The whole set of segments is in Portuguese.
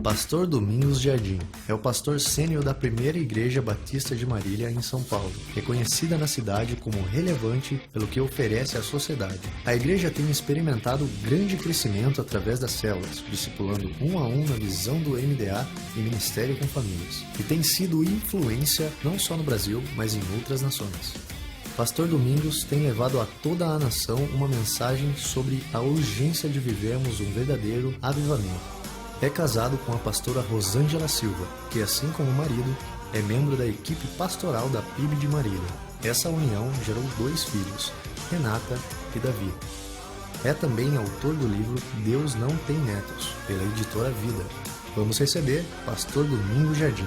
Pastor Domingos Jardim é o pastor sênior da Primeira Igreja Batista de Marília, em São Paulo, reconhecida na cidade como relevante pelo que oferece à sociedade. A igreja tem experimentado grande crescimento através das células, discipulando um a um na visão do MDA e Ministério com Famílias, e tem sido influência não só no Brasil, mas em outras nações. Pastor Domingos tem levado a toda a nação uma mensagem sobre a urgência de vivermos um verdadeiro avivamento. É casado com a pastora Rosângela Silva, que, assim como o marido, é membro da equipe pastoral da PIB de Marília. Essa união gerou 2 filhos, Renata e Davi. É também autor do livro Deus Não Tem Netos, pela editora Vida. Vamos receber Pastor Domingos Jardim.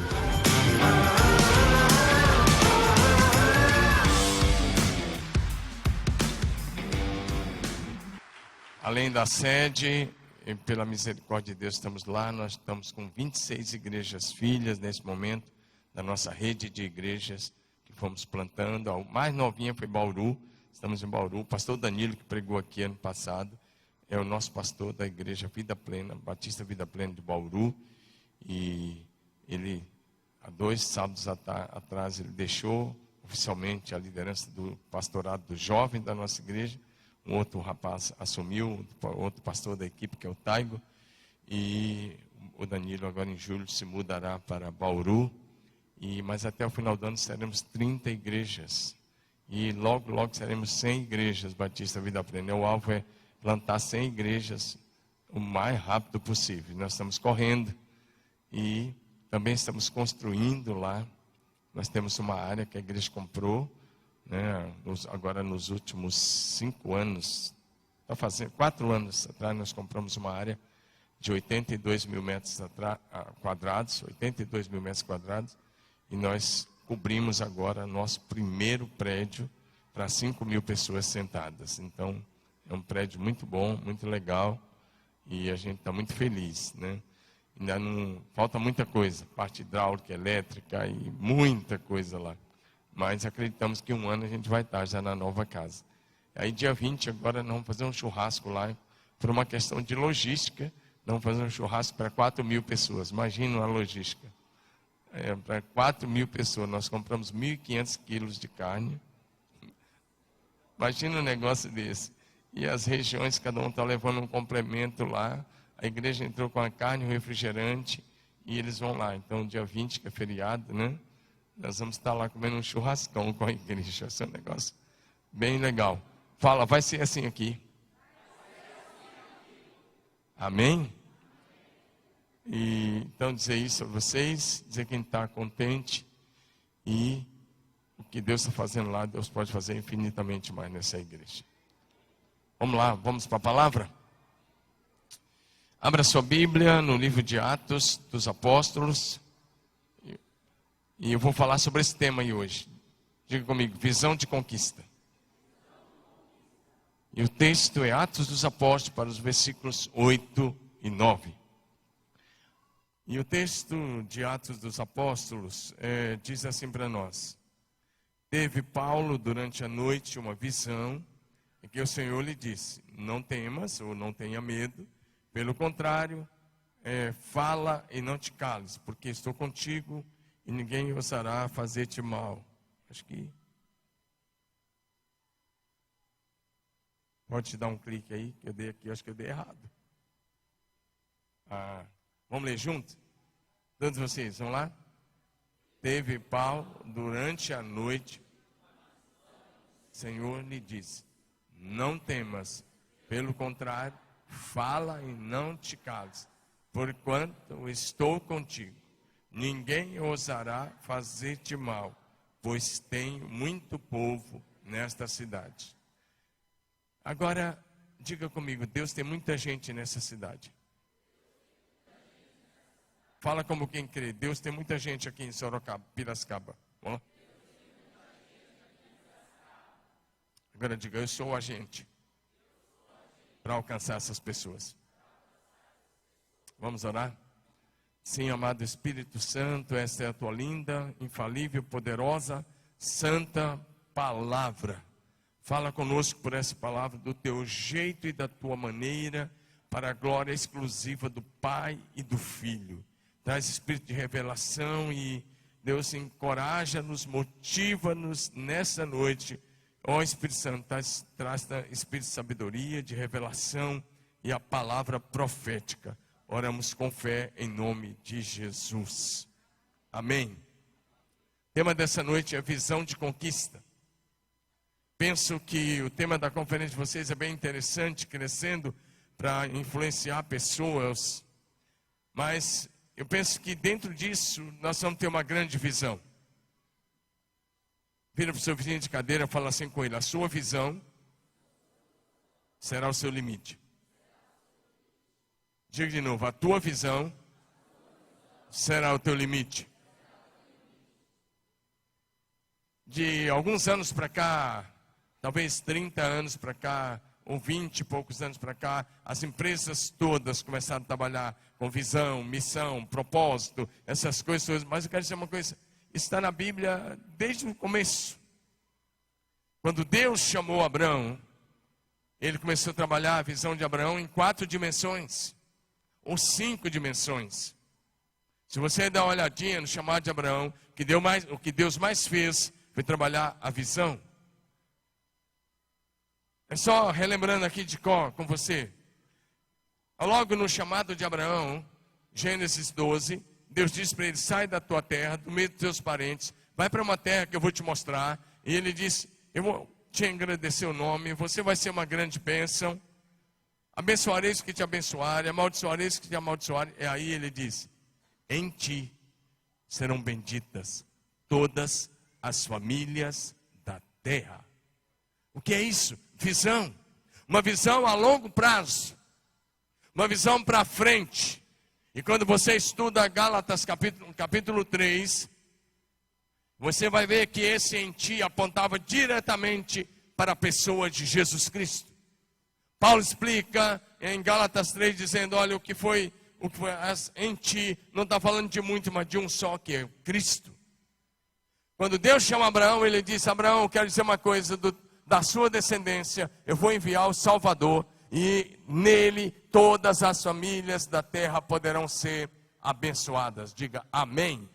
Além da sede, e pela misericórdia de Deus estamos lá, nós estamos com 26 igrejas filhas nesse momento, da nossa rede de igrejas que fomos plantando. A mais novinha foi Bauru, estamos em Bauru. O pastor Danilo, que pregou aqui ano passado, é o nosso pastor da igreja Vida Plena, Batista Vida Plena de Bauru. E ele, há 2 sábados atrás, ele deixou oficialmente a liderança do pastorado do jovem da nossa igreja. Um outro rapaz assumiu, outro pastor da equipe, que é o Taigo. E o Danilo, agora em julho, se mudará para Bauru. Mas até o final do ano seremos 30 igrejas. E logo, logo seremos 100 igrejas Batista Vida Plena. O alvo é plantar 100 igrejas o mais rápido possível. Nós estamos correndo e também estamos construindo lá. Nós temos uma área que a igreja comprou. Agora nos últimos 5 anos, 4 anos atrás, nós compramos uma área de 82 mil metros quadrados, 82 mil metros quadrados, e nós cobrimos agora nosso primeiro prédio para 5 mil pessoas sentadas. Então, é um prédio muito bom, muito legal, e a gente está muito feliz, né? Ainda não falta muita coisa, parte hidráulica, elétrica e muita coisa lá. Mas acreditamos que 1 ano a gente vai estar já na nova casa. Aí dia 20 agora nós vamos fazer um churrasco lá. Por uma questão de logística, nós vamos fazer um churrasco para 4 mil pessoas. Imagina a logística. Para 4 mil pessoas, nós compramos 1.500 quilos de carne. Imagina um negócio desse. E as regiões, cada um está levando um complemento lá. A igreja entrou com a carne, o refrigerante, e eles vão lá. Então dia 20, que é feriado, né? Nós vamos estar lá comendo um churrascão com a igreja. Esse é um negócio bem legal. Fala, vai ser assim aqui. Amém? E então dizer isso a vocês, dizer quem está contente. E o que Deus está fazendo lá, Deus pode fazer infinitamente mais nessa igreja. Vamos lá, vamos para a palavra? Abra sua Bíblia no livro de Atos dos Apóstolos. E eu vou falar sobre esse tema aí hoje. Diga comigo, visão de conquista. E o texto é Atos dos Apóstolos, para os versículos 8 e 9. E o texto de Atos dos Apóstolos diz assim para nós: Teve Paulo durante a noite uma visão, em que o Senhor lhe disse: Não temas ou não tenha medo, pelo contrário, fala e não te cales, porque estou contigo e ninguém ousará fazer-te mal. Acho que pode te dar um clique aí, que eu dei aqui, acho que eu dei errado. Vamos ler junto? Todos vocês, vamos lá? Teve Paulo durante a noite, o Senhor lhe disse: Não temas, pelo contrário, fala e não te cales, porquanto estou contigo. Ninguém ousará fazer-te mal, pois tenho muito povo nesta cidade. Agora, diga comigo, Deus tem muita gente nessa cidade. Fala como quem crê, Deus tem muita gente aqui em Sorocaba, Piracicaba. Ó. Agora diga, eu sou o agente para alcançar essas pessoas. Vamos orar? Sim, amado Espírito Santo, esta é a tua linda, infalível, poderosa, santa palavra. Fala conosco por essa palavra, do teu jeito e da tua maneira, para a glória exclusiva do Pai e do Filho. Traz espírito de revelação e Deus encoraja-nos, motiva-nos nessa noite. Ó Espírito Santo, traz espírito de sabedoria, de revelação e a palavra profética. Oramos com fé em nome de Jesus. Amém. O tema dessa noite é visão de conquista. Penso que o tema da conferência de vocês é bem interessante, crescendo para influenciar pessoas. Mas eu penso que dentro disso nós vamos ter uma grande visão. Vira para o seu vizinho de cadeira e fala assim com ele: a sua visão será o seu limite. Diga de novo: a tua visão será o teu limite. De alguns anos para cá, talvez 30 anos para cá, ou 20 e poucos anos para cá, as empresas todas começaram a trabalhar com visão, missão, propósito, essas coisas todas. Mas eu quero dizer uma coisa: está na Bíblia desde o começo. Quando Deus chamou Abraão, ele começou a trabalhar a visão de Abraão em 4 dimensões, ou 5 dimensões. Se você der uma olhadinha no chamado de Abraão, o que Deus mais fez foi trabalhar a visão. É só relembrando aqui de cor com você. Logo no chamado de Abraão, Gênesis 12, Deus diz para ele: sai da tua terra, do meio dos teus parentes, vai para uma terra que eu vou te mostrar. E ele disse: eu vou te engrandecer o nome, você vai ser uma grande bênção. Abençoarei os que te abençoarem, amaldiçoarei os que te amaldiçoarem. E aí ele diz: em ti serão benditas todas as famílias da terra. O que é isso? Visão. Uma visão a longo prazo. Uma visão para frente. E quando você estuda Gálatas capítulo 3, você vai ver que esse em ti apontava diretamente para a pessoa de Jesus Cristo. Paulo explica em Gálatas 3 dizendo: olha, o que foi em ti, não está falando de muito, mas de um só, que é Cristo. Quando Deus chama Abraão, ele disse: Abraão, eu quero dizer uma coisa, da sua descendência eu vou enviar o Salvador, e nele todas as famílias da terra poderão ser abençoadas. Diga amém.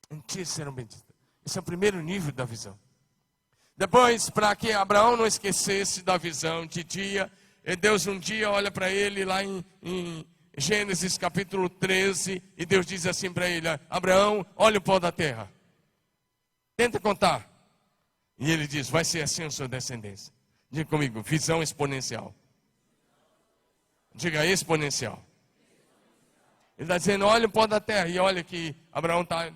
Em ti serão benditas. Esse é o primeiro nível da visão. Depois, para que Abraão não esquecesse da visão de dia, Deus um dia olha para ele lá em Gênesis capítulo 13, e Deus diz assim para ele: Abraão, olha o pó da terra, tenta contar. E ele diz: vai ser assim a sua descendência. Diga comigo: visão exponencial. Diga exponencial. Ele está dizendo: olha o pó da terra. E olha que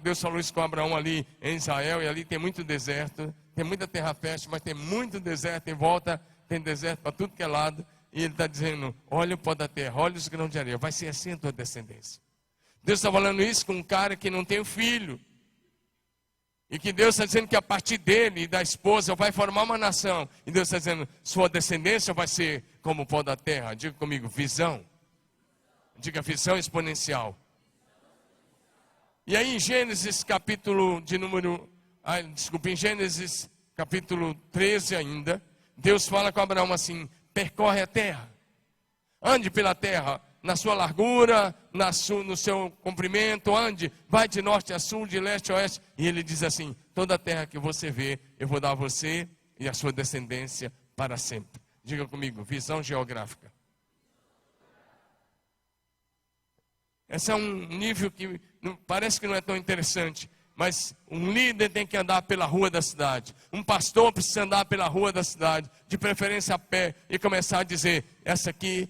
Deus falou isso com Abraão ali em Israel, e ali tem muito deserto, tem muita terra fértil, mas tem muito deserto em volta, tem deserto para tudo que é lado. E ele está dizendo: olha o pó da terra, olha os grãos de areia, vai ser assim a tua descendência. Deus está falando isso com um cara que não tem filho. E que Deus está dizendo que a partir dele e da esposa vai formar uma nação. E Deus está dizendo: sua descendência vai ser como o pó da terra. Diga comigo: visão. Diga visão exponencial. E aí em Gênesis capítulo em Gênesis capítulo 13 ainda, Deus fala com Abraão assim: percorre a terra, ande pela terra, na sua largura, no seu comprimento, ande, vai de norte a sul, de leste a oeste. E ele diz assim: toda a terra que você vê, eu vou dar a você e a sua descendência para sempre. Diga comigo: visão geográfica. Esse é um nível que parece que não é tão interessante, mas um líder tem que andar pela rua da cidade. Um pastor precisa andar pela rua da cidade, de preferência a pé, e começar a dizer: esse aqui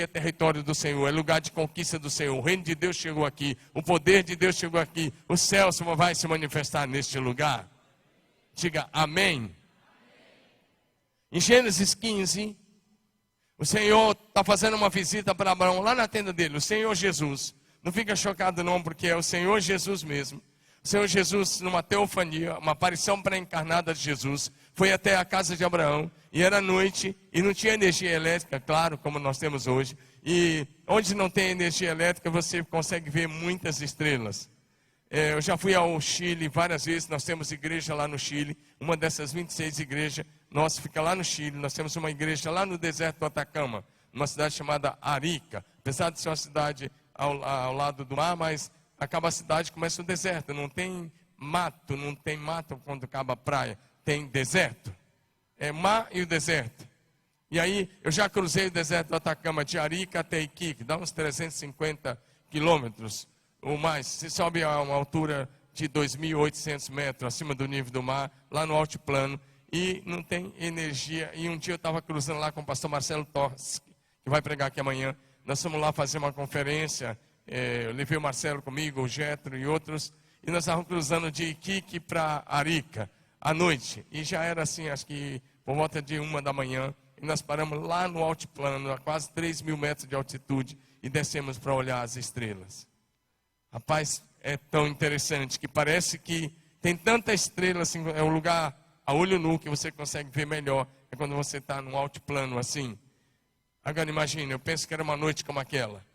é território do Senhor, é lugar de conquista do Senhor. O reino de Deus chegou aqui, o poder de Deus chegou aqui, o céu vai se manifestar neste lugar. Diga amém. Em Gênesis 15, o Senhor está fazendo uma visita para Abraão lá na tenda dele, o Senhor Jesus. Não fica chocado não, porque é o Senhor Jesus mesmo. O Senhor Jesus, numa teofania, uma aparição pré-encarnada de Jesus, foi até a casa de Abraão, e era noite, e não tinha energia elétrica, claro, como nós temos hoje. E onde não tem energia elétrica, você consegue ver muitas estrelas. Eu já fui ao Chile várias vezes, nós temos igreja lá no Chile, uma dessas 26 igrejas, nosso fica lá no Chile. Nós temos uma igreja lá no deserto do Atacama, numa cidade chamada Arica. Apesar de ser uma cidade ao lado do mar, mas acaba a cidade, começa no deserto. Não tem mato quando acaba a praia. Tem deserto. É mar e o deserto. E aí, eu já cruzei o deserto do Atacama de Arica até Iquique, dá uns 350 quilômetros ou mais. Você sobe a uma altura de 2.800 metros acima do nível do mar, lá no altiplano, e não tem energia. E um dia eu estava cruzando lá com o pastor Marcelo Torres, que vai pregar aqui amanhã. Nós fomos lá fazer uma conferência, eu levei o Marcelo comigo, o Getro e outros, e nós estávamos cruzando de Iquique para Arica, à noite. E já era assim, acho que por volta de 1 da manhã, e nós paramos lá no altiplano, a quase 3.000 metros de altitude, e descemos para olhar as estrelas. Rapaz, é tão interessante que parece que tem tanta estrela, assim, é um lugar a olho nu que você consegue ver melhor, é quando você está num altiplano assim. Agora imagine, eu penso que era uma noite como aquela.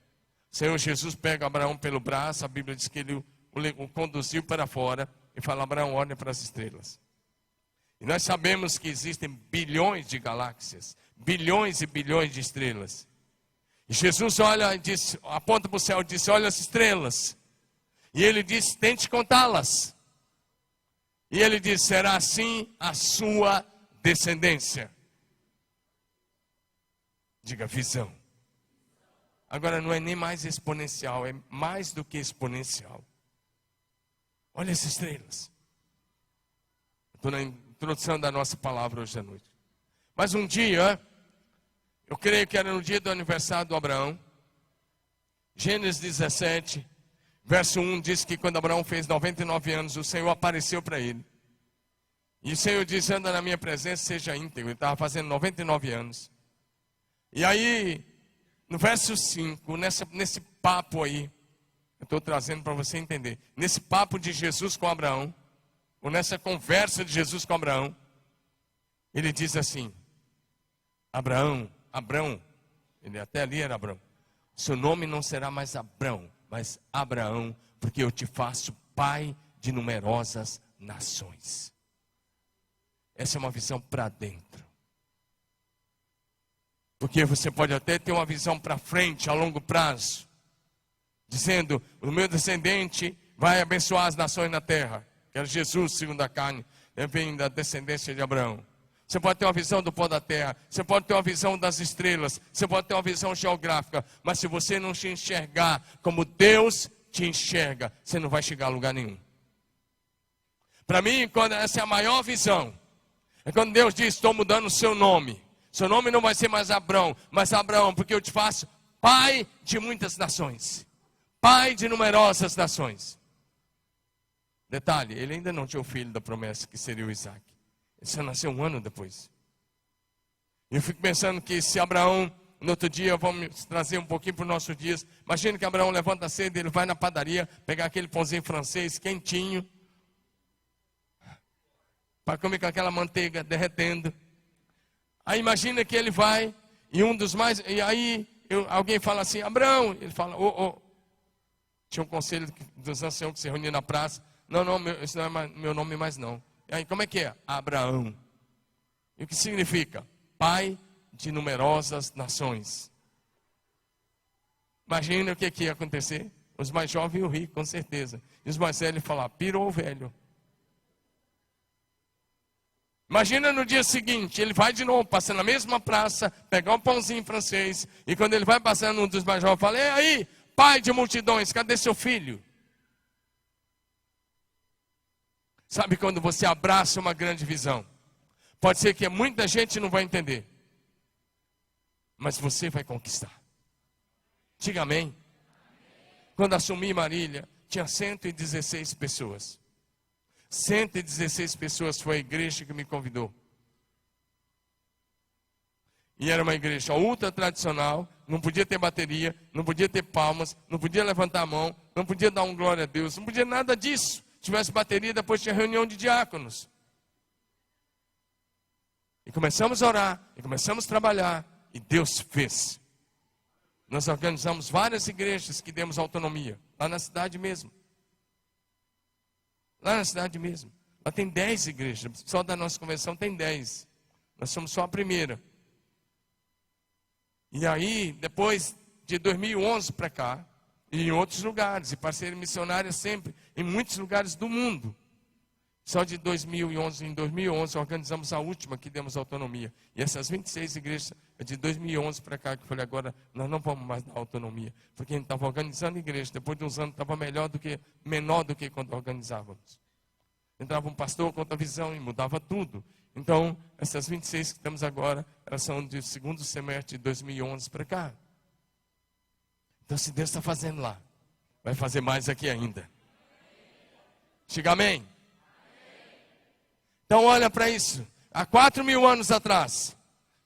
O Senhor Jesus pega Abraão pelo braço, a Bíblia diz que ele o conduziu para fora e fala: Abraão, olha para as estrelas. E nós sabemos que existem bilhões de galáxias, bilhões e bilhões de estrelas. E Jesus olha e diz, aponta para o céu e diz: olha as estrelas. E ele diz: tente contá-las. E ele diz: será assim a sua descendência. Diga visão. Agora não é nem mais exponencial, é mais do que exponencial. Olha as estrelas. Estou na introdução da nossa palavra hoje à noite. Mas um dia, eu creio que era no dia do aniversário do Abraão, Gênesis 17, verso 1 diz que quando Abraão fez 99 anos, o Senhor apareceu para ele. E o Senhor disse: anda na minha presença, seja íntegro. Ele estava fazendo 99 anos. E aí, no verso 5, nesse papo aí, eu estou trazendo para você entender. Nesse papo de Jesus com Abraão, ou nessa conversa de Jesus com Abraão, ele diz assim: Abraão, ele até ali era Abraão, seu nome não será mais Abraão, mas Abraão, porque eu te faço pai de numerosas nações. Essa é uma visão para dentro. Porque você pode até ter uma visão para frente, a longo prazo, dizendo: o meu descendente vai abençoar as nações na terra. Que era Jesus, segundo a carne, vem da descendência de Abraão. Você pode ter uma visão do pó da terra, você pode ter uma visão das estrelas, você pode ter uma visão geográfica, mas se você não se enxergar como Deus te enxerga, você não vai chegar a lugar nenhum. Para mim, essa é a maior visão. É quando Deus diz: estou mudando o seu nome. Seu nome não vai ser mais Abraão, mas Abraão, porque eu te faço pai de muitas nações, pai de numerosas nações. Detalhe, ele ainda não tinha o filho da promessa, que seria o Isaac. Ele só nasceu um ano depois. E eu fico pensando que se Abraão, no outro dia, vamos trazer um pouquinho para os nossos dias. Imagina que Abraão levanta cedo, ele vai na padaria, pegar aquele pãozinho francês quentinho, para comer com aquela manteiga derretendo. Aí imagina que ele vai, e aí alguém fala assim: Abraão, ele fala: tinha um conselho dos anciãos que se reuniam na praça. Não, esse não é meu nome mais não. E aí, como é que é? Abraão. E o que significa? Pai de numerosas nações. Imagina o que ia acontecer. Os mais jovens iam rir, com certeza. E os mais velhos iam falar: pirou o velho. Imagina no dia seguinte, ele vai de novo, passando na mesma praça, pegar um pãozinho francês, e quando ele vai passando, um dos mais jovens fala: e aí, pai de multidões, cadê seu filho? Sabe quando você abraça uma grande visão? Pode ser que muita gente não vai entender, mas você vai conquistar. Diga amém. Quando assumi Marília, tinha 116 pessoas. 116 pessoas foi a igreja que me convidou. E era uma igreja ultra tradicional, não podia ter bateria, não podia ter palmas, não podia levantar a mão, não podia dar um glória a Deus, não podia nada disso. Se tivesse bateria, depois tinha reunião de diáconos. E começamos a orar, e começamos a trabalhar, e Deus fez. Nós organizamos várias igrejas que demos autonomia, lá na cidade mesmo. Lá na cidade mesmo. Lá tem 10 igrejas, só da nossa convenção tem 10. Nós somos só a primeira. E aí, depois de 2011 para cá, e em outros lugares, e parceria missionária sempre, em muitos lugares do mundo. Só de 2011, em 2011, organizamos a última que demos autonomia. E essas 26 igrejas, é de 2011 para cá, que eu falei, agora nós não vamos mais dar autonomia. Porque a gente estava organizando igreja, depois de uns anos estava menor do que quando organizávamos. Entrava um pastor com outra visão e mudava tudo. Então, essas 26 que temos agora, elas são do segundo semestre de 2011 para cá. Então, se Deus está fazendo lá, vai fazer mais aqui ainda. Diga amém. Então olha para isso, há 4.000 anos atrás,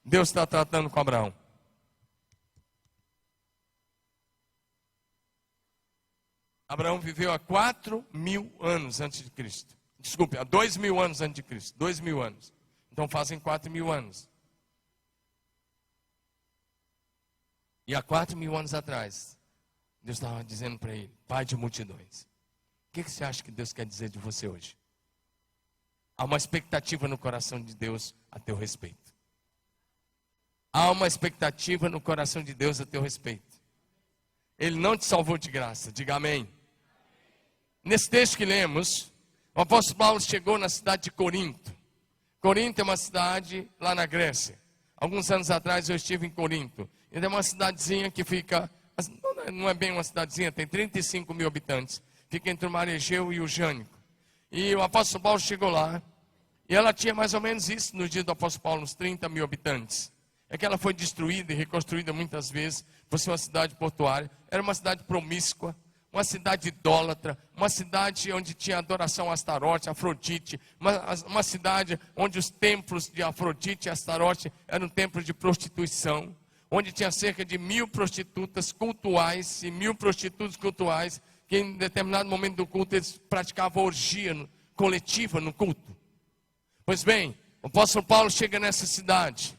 Deus está tratando com Abraão. Abraão viveu há 4.000 anos antes de Cristo. Desculpe, há 2.000 anos antes de Cristo, 2.000 anos. Então fazem 4.000 anos. E há 4.000 anos atrás, Deus estava dizendo para ele, pai de multidões. O que você acha que Deus quer dizer de você hoje? Há uma expectativa no coração de Deus a teu respeito. Há uma expectativa no coração de Deus a teu respeito. Ele não te salvou de graça, diga amém. Nesse texto que lemos, o apóstolo Paulo chegou na cidade de Corinto. Corinto é uma cidade lá na Grécia. Alguns anos atrás eu estive em Corinto. É uma cidadezinha que fica, não é bem uma cidadezinha, tem 35 mil habitantes. Fica entre o Mar Egeu e o Jânico. E o apóstolo Paulo chegou lá, e ela tinha mais ou menos isso no dia do apóstolo Paulo, uns 30 mil habitantes. É que ela foi destruída e reconstruída muitas vezes por ser uma cidade portuária. Era uma cidade promíscua, uma cidade idólatra, uma cidade onde tinha adoração a Astarote, Afrodite, uma cidade onde os templos de Afrodite e Astarote eram templos de prostituição, onde tinha cerca de 1.000 prostitutas cultuais e 1.000 prostitutos cultuais, que em determinado momento do culto eles praticavam orgia coletiva no culto. Pois bem, o apóstolo Paulo chega nessa cidade.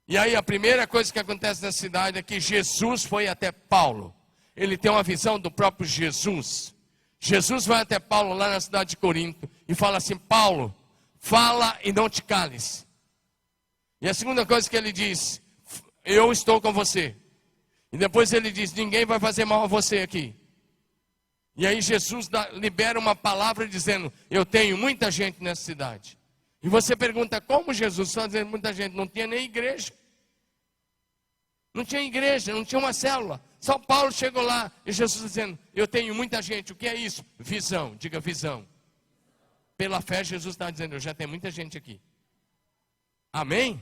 E aí a primeira coisa que acontece nessa cidade é que Jesus foi até Paulo. Ele tem uma visão do próprio Jesus. Jesus vai até Paulo lá na cidade de Corinto e fala assim, Paulo, fala e não te cales. E a segunda coisa que ele diz, eu estou com você. E depois ele diz, ninguém vai fazer mal a você aqui. E aí Jesus libera uma palavra dizendo, eu tenho muita gente nessa cidade. E você pergunta, como Jesus está dizendo muita gente? Não tinha nem igreja. Não tinha igreja, não tinha uma célula. Só Paulo chegou lá e Jesus dizendo, eu tenho muita gente. O que é isso? Visão, diga visão. Pela fé Jesus está dizendo, eu já tenho muita gente aqui. Amém?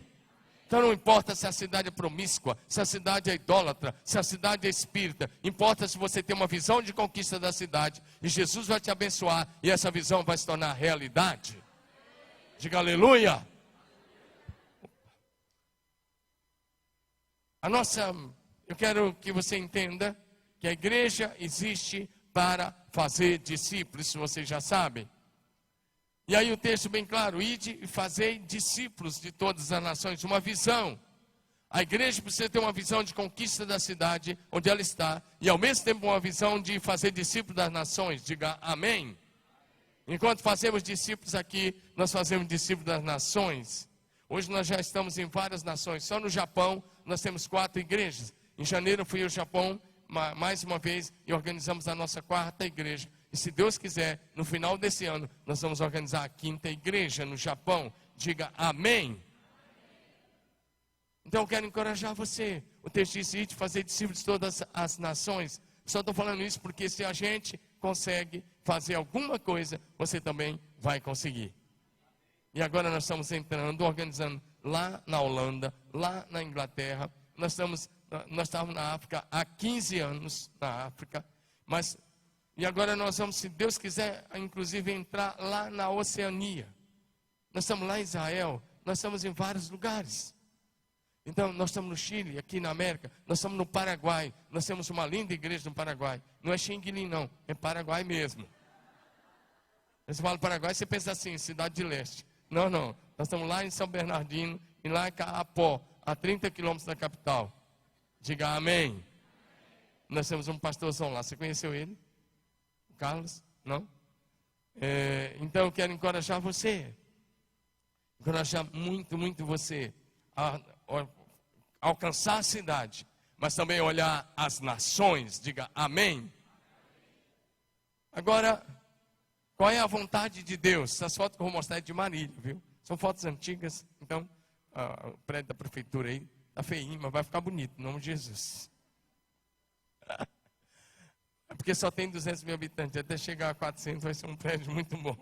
Então não importa se a cidade é promíscua, se a cidade é idólatra, se a cidade é espírita. Importa se você tem uma visão de conquista da cidade. E Jesus vai te abençoar e essa visão vai se tornar realidade. Diga aleluia. Eu quero que você entenda que a igreja existe para fazer discípulos, isso vocês já sabem. E aí o texto bem claro, ide e fazei discípulos de todas as nações, uma visão. A igreja precisa ter uma visão de conquista da cidade onde ela está, e ao mesmo tempo uma visão de fazer discípulos das nações, diga amém. Enquanto fazemos discípulos aqui, nós fazemos discípulos das nações. Hoje nós já estamos em várias nações, só no Japão nós temos 4 igrejas. Em janeiro eu fui ao Japão mais uma vez e organizamos a nossa 4ª igreja. E se Deus quiser, no final desse ano, nós vamos organizar a 5ª igreja no Japão. Diga amém. Então eu quero encorajar você. O texto diz, ide fazer discípulos de todas as nações. Só estou falando isso porque se a gente consegue fazer alguma coisa, você também vai conseguir. E agora nós estamos entrando, organizando lá na Holanda, lá na Inglaterra. Nós estávamos na África há 15 anos, na África. E agora nós vamos, se Deus quiser, inclusive entrar lá na Oceania. Nós estamos lá em Israel, nós estamos em vários lugares. Então, nós estamos no Chile, aqui na América, nós estamos no Paraguai. Nós temos uma linda igreja no Paraguai. Não é Xinguilim, não, é Paraguai mesmo. Você fala Paraguai, você pensa assim, Cidade de Leste. Não, não, nós estamos lá em São Bernardino e lá em Caapó, a 30 quilômetros da capital. Diga amém. Nós temos um pastorzão lá, você conheceu ele? Carlos? Não? Então eu quero encorajar você. encorajar muito você a alcançar a cidade, mas também olhar as nações. Diga amém. Agora, qual é a vontade de Deus? Essas fotos que eu vou mostrar é de Marília, viu? São fotos antigas, então o prédio da prefeitura aí está feinho, mas vai ficar bonito, em nome de Jesus. É porque só tem 200 mil habitantes, até chegar a 400 vai ser um prédio muito bom.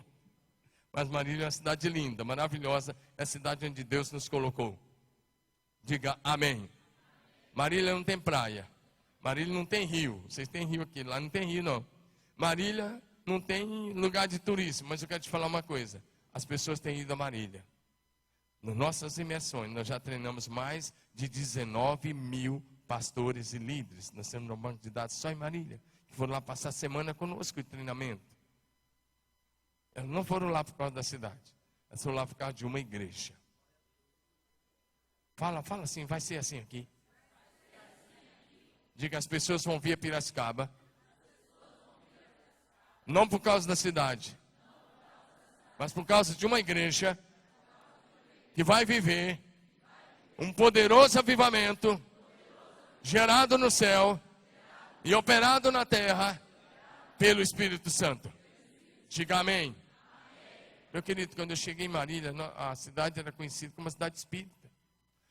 Mas Marília é uma cidade linda, maravilhosa, é a cidade onde Deus nos colocou. Diga amém. Marília não tem praia, Marília não tem rio, vocês têm rio aqui, lá não tem rio não. Marília não tem lugar de turismo, mas eu quero te falar uma coisa, as pessoas têm ido a Marília. Nas nossas imersões, nós já treinamos mais de 19 mil pastores e líderes. Nós temos um banco de dados só em Marília, que foram lá passar a semana conosco em treinamento. Eles não foram lá por causa da cidade, eles foram lá por causa de uma igreja. Fala assim, vai ser assim aqui. Diga, as pessoas vão vir a Piracicaba, não por causa da cidade, mas por causa de uma igreja que vai viver um poderoso avivamento gerado no céu e operado na terra pelo Espírito Santo. Diga amém. Meu querido, quando eu cheguei em Marília, a cidade era conhecida como uma cidade espírita,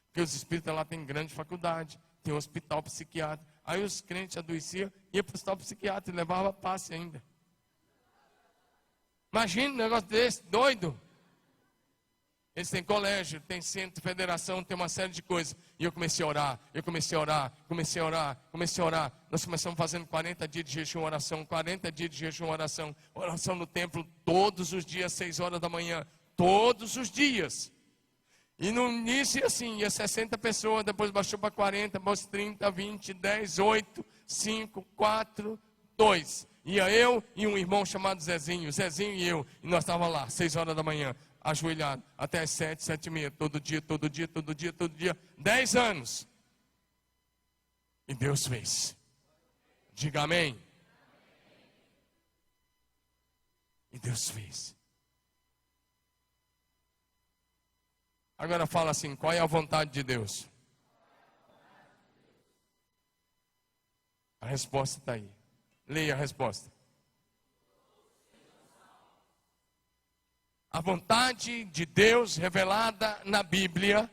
porque os espíritas lá têm grande faculdade, tem um hospital psiquiátrico. Aí os crentes adoeciam, iam para o hospital psiquiátrico e levavam passe ainda. Imagina um negócio desse, doido. Eles têm colégio, tem centro, federação, tem uma série de coisas. E eu comecei a orar. Nós começamos fazendo 40 dias de jejum, oração, 40 dias de jejum, oração. Oração no templo todos os dias, 6 horas da manhã. Todos os dias. E no início assim, ia 60 pessoas, depois baixou para 40, depois 30, 20, 10, 8, 5, 4, 2. Ia eu e um irmão chamado Zezinho e eu. E nós estávamos lá, 6 horas da manhã. Ajoelhado, até as 7, 7h30, todo dia, 10 anos. E Deus fez. Diga amém. E Deus fez. Agora fala assim, qual é a vontade de Deus? A resposta está aí. Leia a resposta. A vontade de Deus revelada na Bíblia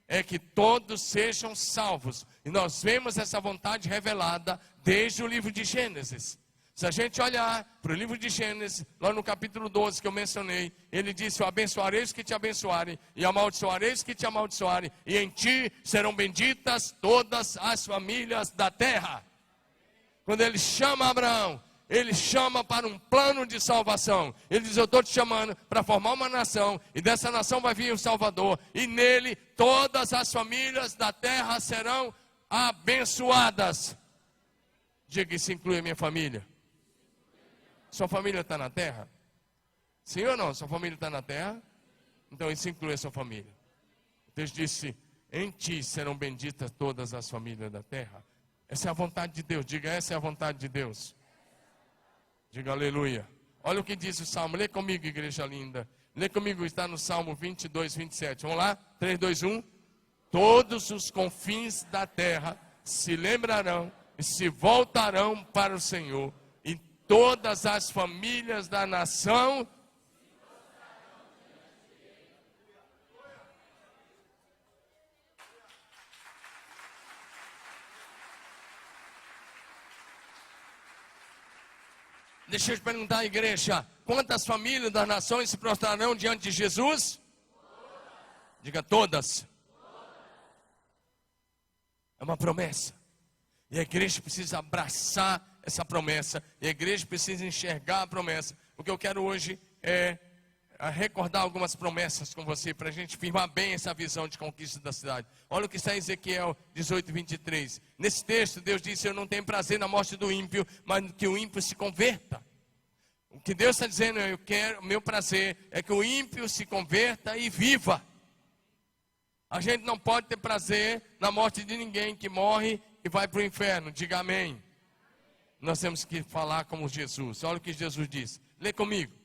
é que todos sejam salvos. E nós vemos essa vontade revelada desde o livro de Gênesis. Se a gente olhar para o livro de Gênesis, lá no capítulo 12 que eu mencionei, ele disse, eu abençoarei os que te abençoarem, e amaldiçoarei os que te amaldiçoarem, e em ti serão benditas todas as famílias da terra. Quando ele chama Abraão, ele chama para um plano de salvação. Ele diz, eu estou te chamando para formar uma nação, e dessa nação vai vir o Salvador, e nele todas as famílias da terra serão abençoadas. Diga, isso inclui a minha família. Sua família está na terra? Sim ou não? Sua família está na terra? Então isso inclui a sua família. Deus disse, em ti serão benditas todas as famílias da terra. Essa é a vontade de Deus. Diga, essa é a vontade de Deus. Diga aleluia. Olha o que diz o Salmo. Lê comigo, igreja linda. Lê comigo, está no Salmo 22, 27. Vamos lá? 3, 2, 1. Todos os confins da terra se lembrarão e se voltarão para o Senhor. E todas as famílias da nação Deixa eu te perguntar, igreja, quantas famílias das nações se prostrarão diante de Jesus? Diga todas. É uma promessa. E a igreja precisa abraçar essa promessa. E a igreja precisa enxergar a promessa. O que eu quero hoje é recordar algumas promessas com você, para a gente firmar bem essa visão de conquista da cidade. Olha o que está em Ezequiel 18, 23. Nesse texto, Deus disse, eu não tenho prazer na morte do ímpio, mas que o ímpio se converta. O que Deus está dizendo, meu prazer é que o ímpio se converta e viva. A gente não pode ter prazer na morte de ninguém que morre e vai para o inferno. Diga amém. Nós temos que falar como Jesus. Olha o que Jesus disse. Lê comigo.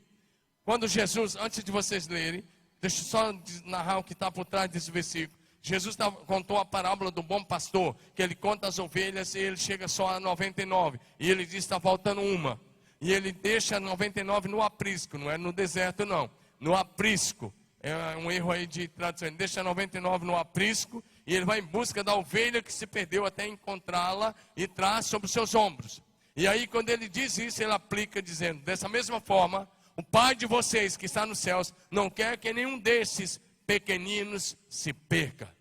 Quando Jesus, antes de vocês lerem, Deixa eu só narrar o que está por trás desse versículo. Jesus contou a parábola do bom pastor, que ele conta as ovelhas e ele chega só a 99. E ele diz que está faltando uma. E ele deixa 99 no aprisco, não é no deserto não. No aprisco. É um erro aí de tradução. Ele deixa 99 no aprisco e ele vai em busca da ovelha que se perdeu até encontrá-la e traz sobre os seus ombros. E aí quando ele diz isso, ele aplica dizendo, dessa mesma forma, o Pai de vocês que está nos céus não quer que nenhum desses pequeninos se perca.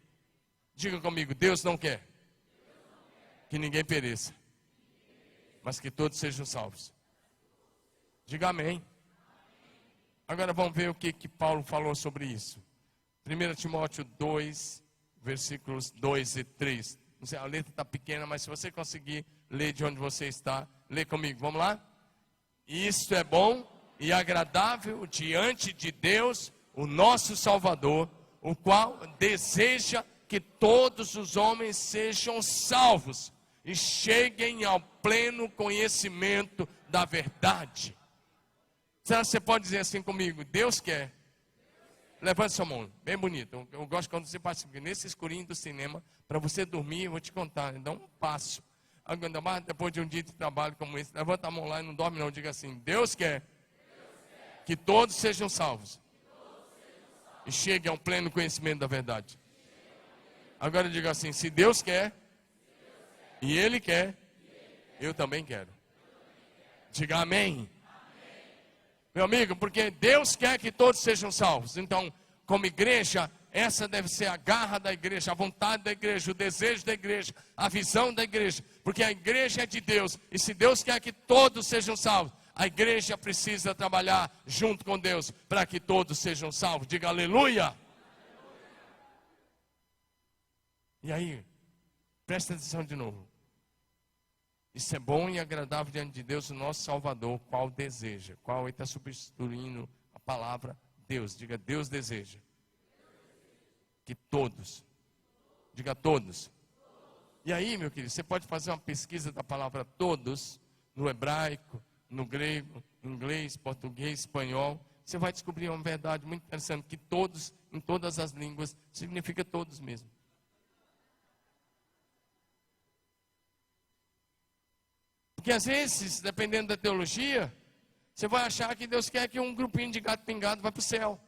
Diga comigo, Deus não quer que ninguém pereça, mas que todos sejam salvos. Diga amém. Agora vamos ver o que Paulo falou sobre isso. 1 Timóteo 2, versículos 2 e 3. Não sei, a letra está pequena, mas se você conseguir ler de onde você está, lê comigo, vamos lá? Isto é bom e agradável diante de Deus, o nosso Salvador, o qual deseja que todos os homens sejam salvos e cheguem ao pleno conhecimento da verdade. Será que você pode dizer assim comigo? Deus quer. Levante sua mão, bem bonito. Eu gosto quando você passa nesse escurinho do cinema, para você dormir, eu vou te contar, dá um passo. Agora, depois de um dia de trabalho como esse, levanta a mão lá e não dorme não, diga assim, Deus quer que todos sejam salvos e cheguem ao pleno conhecimento da verdade. Agora diga assim, se Deus quer e Ele quer, eu também quero. Diga amém. Meu amigo, porque Deus quer que todos sejam salvos. Então, como igreja, essa deve ser a garra da igreja, a vontade da igreja, o desejo da igreja, a visão da igreja. Porque a igreja é de Deus. E se Deus quer que todos sejam salvos, a igreja precisa trabalhar junto com Deus para que todos sejam salvos. Diga aleluia. E aí, presta atenção de novo. Isso é bom e agradável diante de Deus, o nosso Salvador, qual deseja. Qual ele está substituindo a palavra Deus. Diga, Deus deseja. Que todos. Diga todos. E aí, meu querido, você pode fazer uma pesquisa da palavra todos, no hebraico, no grego, inglês, português, espanhol. Você vai descobrir uma verdade muito interessante, que todos, em todas as línguas, significa todos mesmo. Porque às vezes, dependendo da teologia, você vai achar que Deus quer que um grupinho de gato pingado vá para o céu.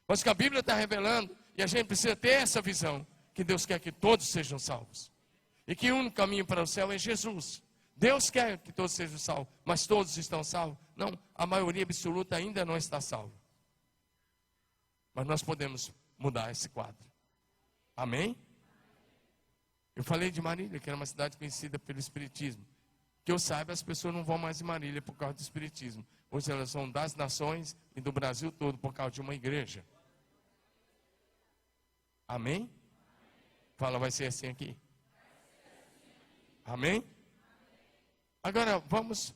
Mas o que a Bíblia está revelando, e a gente precisa ter essa visão, que Deus quer que todos sejam salvos. E que o único caminho para o céu é Jesus. Deus quer que todos sejam salvos, mas todos estão salvos? Não, a maioria absoluta ainda não está salva. Mas nós podemos mudar esse quadro. Amém? Eu falei de Marília, que era uma cidade conhecida pelo Espiritismo. Que eu saiba, as pessoas não vão mais em Marília por causa do Espiritismo. Hoje elas são das nações e do Brasil todo por causa de uma igreja. Amém? Fala, vai ser assim aqui. Amém? Agora vamos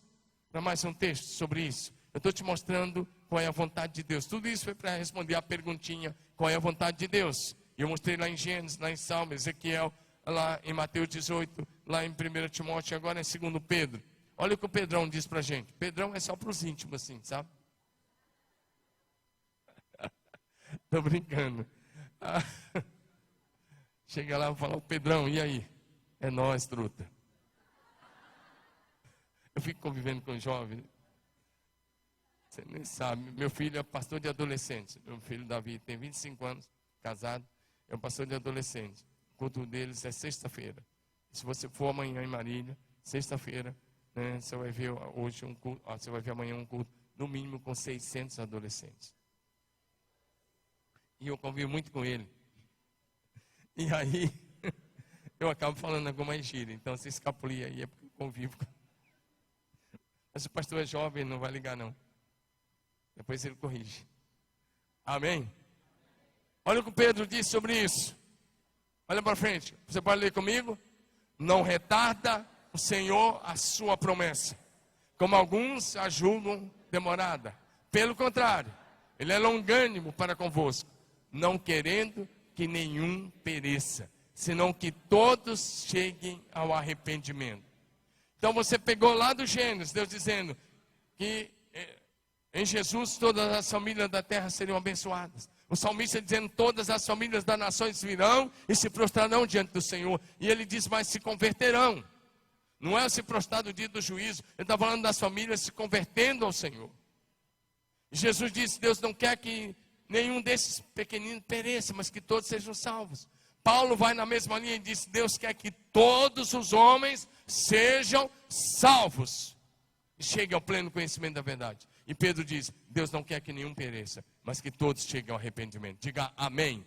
para mais um texto sobre isso. Eu estou te mostrando qual é a vontade de Deus. Tudo isso foi para responder a perguntinha, qual é a vontade de Deus. E eu mostrei lá em Gênesis, lá em Salmo, Ezequiel, lá em Mateus 18, lá em 1 Timóteo, agora em 2 Pedro. Olha o que o Pedrão diz pra gente. Pedrão é só para os íntimos assim, sabe? Tô brincando. Chega lá e fala, Pedrão, e aí? É nós, truta. Eu fico convivendo com jovens. Você nem sabe. Meu filho é pastor de adolescentes. Meu filho Davi tem 25 anos, casado. É um pastor de adolescentes. O culto deles é sexta-feira. Se você for amanhã em Marília, sexta-feira, né, você vai ver hoje um culto, você vai ver amanhã um culto, no mínimo com 600 adolescentes. E eu convivo muito com ele. E aí, eu acabo falando alguma gíria. Então, se escapulia aí, é porque eu convivo com... Mas o pastor é jovem, não vai ligar não. Depois ele corrige. Amém? Olha o que o Pedro disse sobre isso. Olha para frente. Você pode ler comigo? Não retarda o Senhor a sua promessa, como alguns a julgam demorada. Pelo contrário, Ele é longânimo para convosco, não querendo que nenhum pereça, senão que todos cheguem ao arrependimento. Então você pegou lá do Gênesis, Deus dizendo que em Jesus todas as famílias da terra seriam abençoadas. O salmista dizendo, todas as famílias das nações virão e se prostrarão diante do Senhor. E ele diz, mas se converterão. Não é se prostrar do dia do juízo. Ele está falando das famílias se convertendo ao Senhor. E Jesus disse, Deus não quer que nenhum desses pequeninos pereça, mas que todos sejam salvos. Paulo vai na mesma linha e diz, Deus quer que todos os homens sejam salvos. E cheguem ao pleno conhecimento da verdade. E Pedro diz, Deus não quer que nenhum pereça, mas que todos cheguem ao arrependimento. Diga amém. Amém.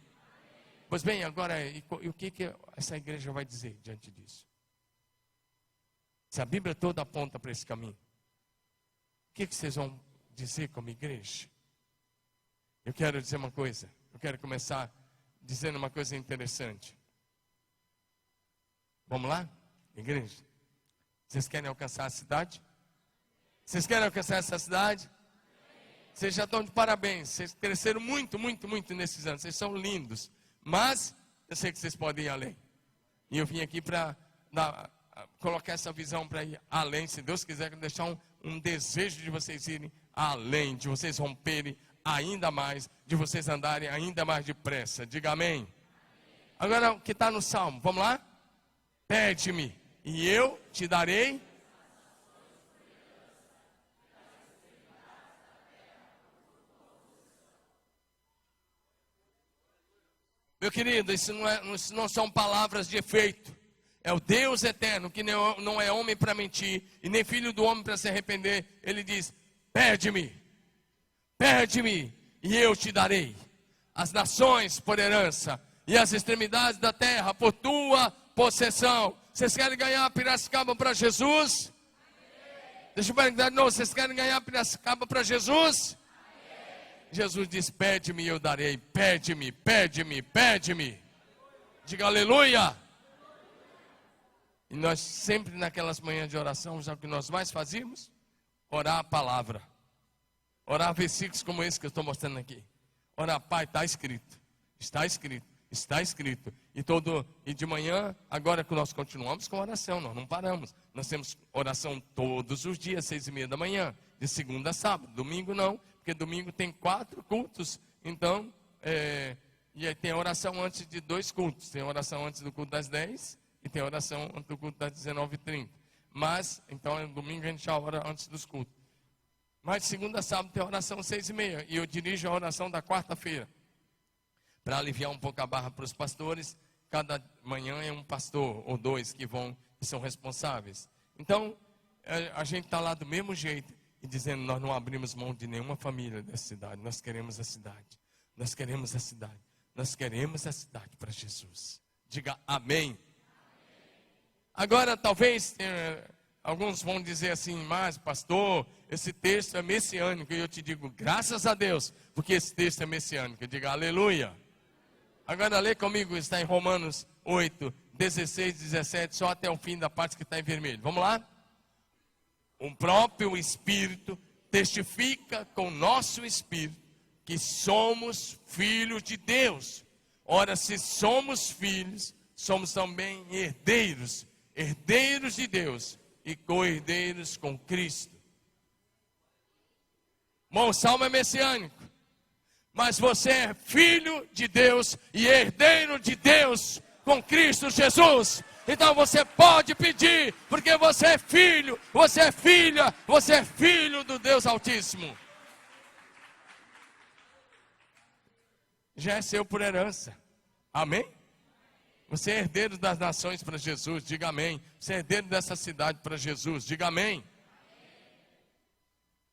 Pois bem, agora, e o que essa igreja vai dizer diante disso? Se a Bíblia toda aponta para esse caminho, o que vocês vão dizer como igreja? Eu quero dizer uma coisa. Eu quero começar dizendo uma coisa interessante. Vamos lá, igreja? Vocês querem alcançar a cidade? Vocês querem alcançar essa cidade? Vocês já estão de parabéns. Vocês cresceram muito, muito, muito nesses anos. Vocês são lindos. Mas eu sei que vocês podem ir além. E eu vim aqui para colocar essa visão para ir além. Se Deus quiser, deixar um desejo de vocês irem além, de vocês romperem ainda mais, de vocês andarem ainda mais depressa. Diga amém. Agora o que está no Salmo, vamos lá? Pede-me e eu te darei. Meu querido, isso não são palavras de efeito. É o Deus eterno, que não é homem para mentir, e nem filho do homem para se arrepender. Ele diz, pede-me, e eu te darei as nações por herança, e as extremidades da terra por tua possessão. Vocês querem ganhar Piracicaba para Jesus? Amém. Deixa eu perguntar de novo, vocês querem ganhar Piracicaba para Jesus? Amém. Jesus diz, pede-me e eu darei. Pede-me. Diga aleluia. E nós sempre naquelas manhãs de oração, já o que nós mais fazíamos? Orar a palavra. Orar versículos como esse que eu estou mostrando aqui. Orar, Pai, está escrito. E de manhã, agora que nós continuamos com oração, nós não paramos. Nós temos oração todos os dias, 6:30 da manhã, de segunda a sábado. Domingo não, porque domingo tem 4 cultos. Então, e aí tem oração antes de 2 cultos. Tem oração antes do culto das 10 e tem oração antes do culto das 19h30. Mas, então, domingo a gente já ora antes dos cultos. Mas de segunda a sábado tem oração 6:30. E eu dirijo a oração da quarta-feira. Para aliviar um pouco a barra para os pastores, cada manhã é um pastor ou 2 que são responsáveis. Então, a gente está lá do mesmo jeito e dizendo, nós não abrimos mão de nenhuma família dessa cidade. Nós queremos a cidade. Nós queremos a cidade. Nós queremos a cidade para Jesus. Diga amém. Agora, talvez, alguns vão dizer assim, mas pastor, esse texto é messiânico. E eu te digo, graças a Deus, porque esse texto é messiânico. Diga aleluia. Agora lê comigo, está em Romanos 8, 16, 17, só até o fim da parte que está em vermelho. Vamos lá? O próprio Espírito testifica com o nosso Espírito que somos filhos de Deus. Ora, se somos filhos, somos também herdeiros, herdeiros de Deus e co-herdeiros com Cristo. Bom, o salmo é messiânico. Mas você é filho de Deus e herdeiro de Deus com Cristo Jesus. Então você pode pedir, porque você é filho, você é filha, você é filho do Deus Altíssimo. Já é seu por herança. Amém? Você é herdeiro das nações para Jesus, diga amém. Você é herdeiro dessa cidade para Jesus, diga amém.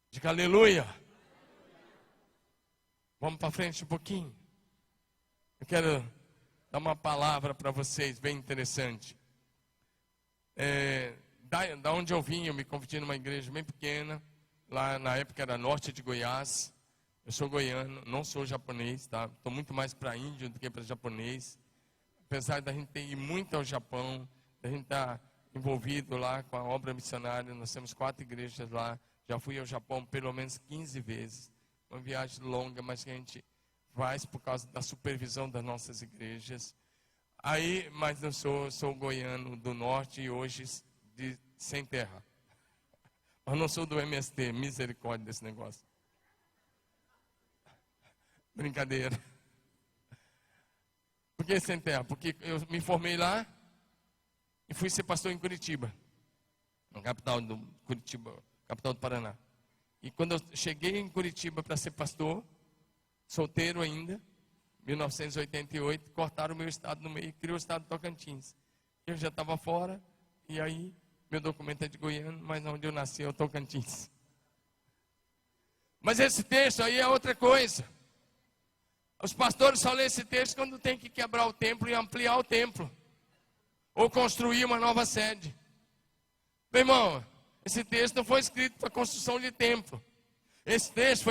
Diga aleluia. Vamos para frente um pouquinho. Eu quero dar uma palavra para vocês, bem interessante. Da onde eu vim, eu me converti numa igreja bem pequena. Lá na época era norte de Goiás. Eu sou goiano, não sou japonês, tá? Estou muito mais para índio do que para japonês. Apesar da gente ter ido muito ao Japão, da gente estar envolvido lá com a obra missionária. Nós temos 4 igrejas lá. Já fui ao Japão pelo menos 15 vezes. Uma viagem longa, mas que a gente faz por causa da supervisão das nossas igrejas. Mas eu sou goiano do norte e hoje sem terra. Mas não sou do MST, misericórdia desse negócio. Brincadeira. Por que sem terra? Porque eu me formei lá e fui ser pastor em Curitiba, na capital do Curitiba, capital do Paraná. E quando eu cheguei em Curitiba para ser pastor, solteiro ainda, 1988, cortaram o meu estado no meio e criou o estado de Tocantins. Eu já estava fora, e aí meu documento é de Goiânia, mas onde eu nasci é o Tocantins. Mas esse texto aí é outra coisa. Os pastores só lêem esse texto quando tem que quebrar o templo e ampliar o templo, ou construir uma nova sede. Meu irmão, esse texto não foi escrito para construção de templo. Esse texto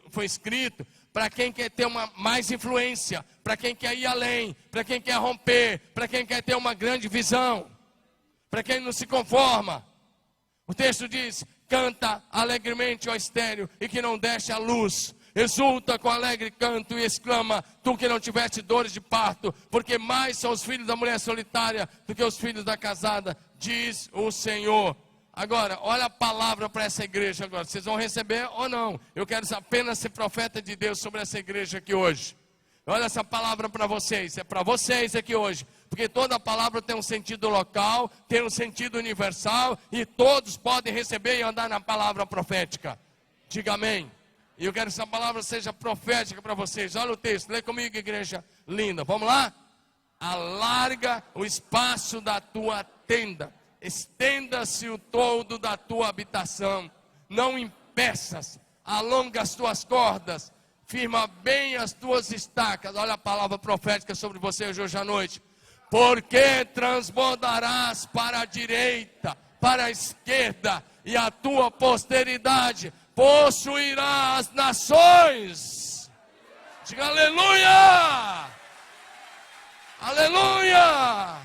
foi escrito para quem quer ter mais influência, para quem quer ir além, para quem quer romper, para quem quer ter uma grande visão, para quem não se conforma. O texto diz: canta alegremente, ó estéril, e que não deixe a luz. Exulta com alegre canto e exclama, tu que não tiveste dores de parto, porque mais são os filhos da mulher solitária do que os filhos da casada, diz o Senhor. Agora, olha a palavra para essa igreja agora. Vocês vão receber ou não? Eu quero apenas ser profeta de Deus sobre essa igreja aqui hoje. Olha essa palavra para vocês. É para vocês aqui hoje. Porque toda palavra tem um sentido local, tem um sentido universal, e todos podem receber e andar na palavra profética. Diga amém. E eu quero que essa palavra seja profética para vocês. Olha o texto, lê comigo, igreja linda. Vamos lá? Alarga o espaço da tua tenda, estenda-se o todo da tua habitação, não impeças, alonga as tuas cordas, firma bem as tuas estacas. Olha a palavra profética sobre você hoje à noite. Porque transbordarás para a direita, para a esquerda, e a tua posteridade possuirá as nações. Diga aleluia! Aleluia!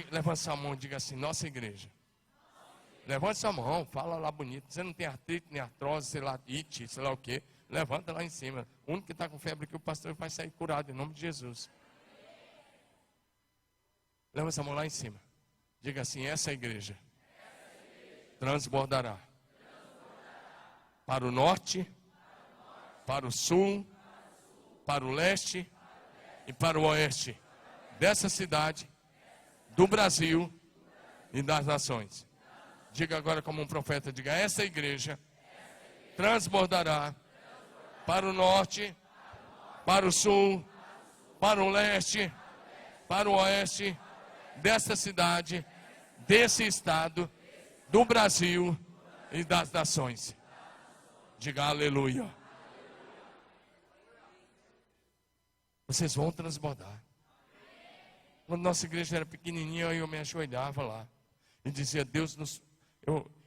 Levanta sua mão e diga assim: nossa igreja. Levanta sua mão, fala lá bonito. Você não tem artrite, nem artrose, sei lá, it, sei lá o que. Levanta lá em cima. O único que está com febre aqui, o pastor vai sair curado em nome de Jesus. Levanta essa mão lá em cima. Diga assim: essa igreja transbordará para o norte, para o sul, para o leste e para o oeste dessa cidade, do Brasil e das nações. Diga agora como um profeta, diga: essa igreja transbordará para o norte, para o sul, para o leste, para o oeste dessa cidade, desse estado, do Brasil e das nações. Diga aleluia. Vocês vão transbordar. Quando nossa igreja era pequenininha, eu me ajoelhava lá e dizia: Deus nos...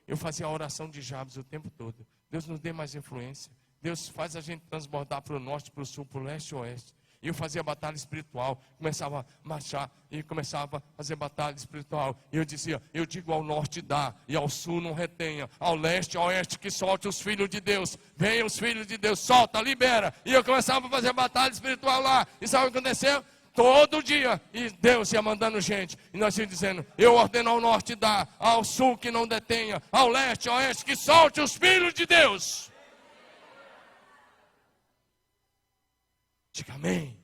Eu fazia a oração de Jabes o tempo todo. Deus nos dê mais influência. Deus faz a gente transbordar para o norte, para o sul, para o leste e oeste. E eu fazia batalha espiritual, começava a marchar e começava a fazer batalha espiritual. E eu dizia: eu digo ao norte dá, e ao sul não retenha, ao leste e ao oeste que solte os filhos de Deus. Venham os filhos de Deus, solta, libera. E eu começava a fazer batalha espiritual lá. E sabe o que aconteceu? Todo dia, e Deus ia mandando gente, e nós íamos dizendo: eu ordeno ao norte dá, ao sul que não detenha, ao leste, ao oeste que solte os filhos de Deus. Diga amém.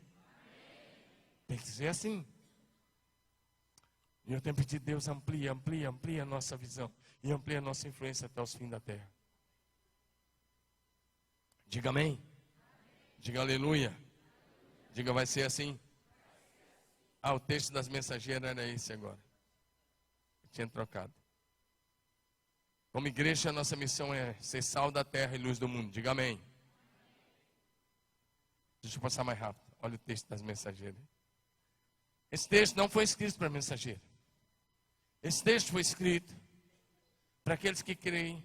Tem que dizer assim. E eu tenho pedido: Deus amplia a nossa visão e amplia a nossa influência até os fins da terra. Diga amém. Diga aleluia. Diga: vai ser assim. O texto das mensageiras era esse agora. Eu tinha trocado. Como igreja, a nossa missão é ser sal da terra e luz do mundo. Diga amém. Deixa eu passar mais rápido. Olha o texto das mensageiras. Esse texto não foi escrito para mensageiro. Esse texto foi escrito para aqueles que creem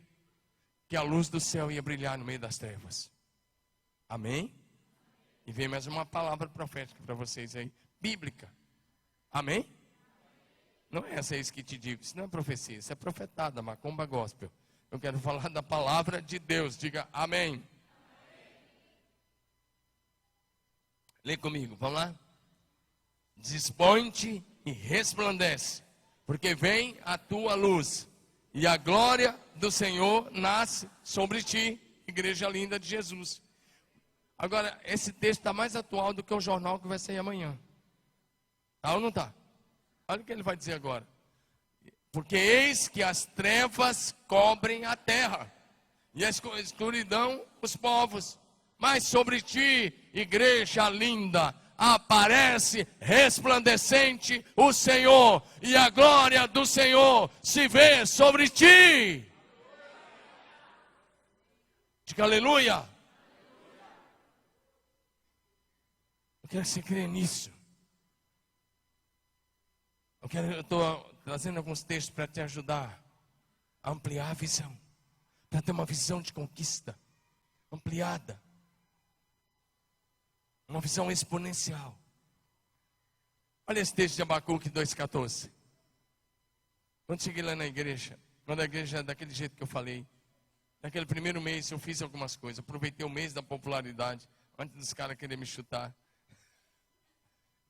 que a luz do céu ia brilhar no meio das trevas. Amém? E vem mais uma palavra profética para vocês aí, bíblica. Amém? Não é essa isso que te digo, isso não é profecia, isso é profetada, macumba gospel. Eu quero falar da palavra de Deus, diga amém. Lê comigo, vamos lá? Dispõe-te e resplandece, porque vem a tua luz, e a glória do Senhor nasce sobre ti, igreja linda de Jesus. Agora, esse texto está mais atual do que o jornal que vai sair amanhã. Tá ou não está? Olha o que ele vai dizer agora. Porque eis que as trevas cobrem a terra, e a escuridão os povos. Mas sobre ti, igreja linda, aparece resplandecente o Senhor, e a glória do Senhor se vê sobre ti. Diga aleluia. Eu quero que você creia nisso. Eu estou trazendo alguns textos para te ajudar a ampliar a visão, para ter uma visão de conquista ampliada, uma visão exponencial. Olha esse texto de Abacuque 2,14. Quando cheguei lá na igreja, quando a igreja daquele jeito que eu falei, naquele primeiro mês eu fiz algumas coisas, aproveitei o mês da popularidade, antes dos caras quererem me chutar.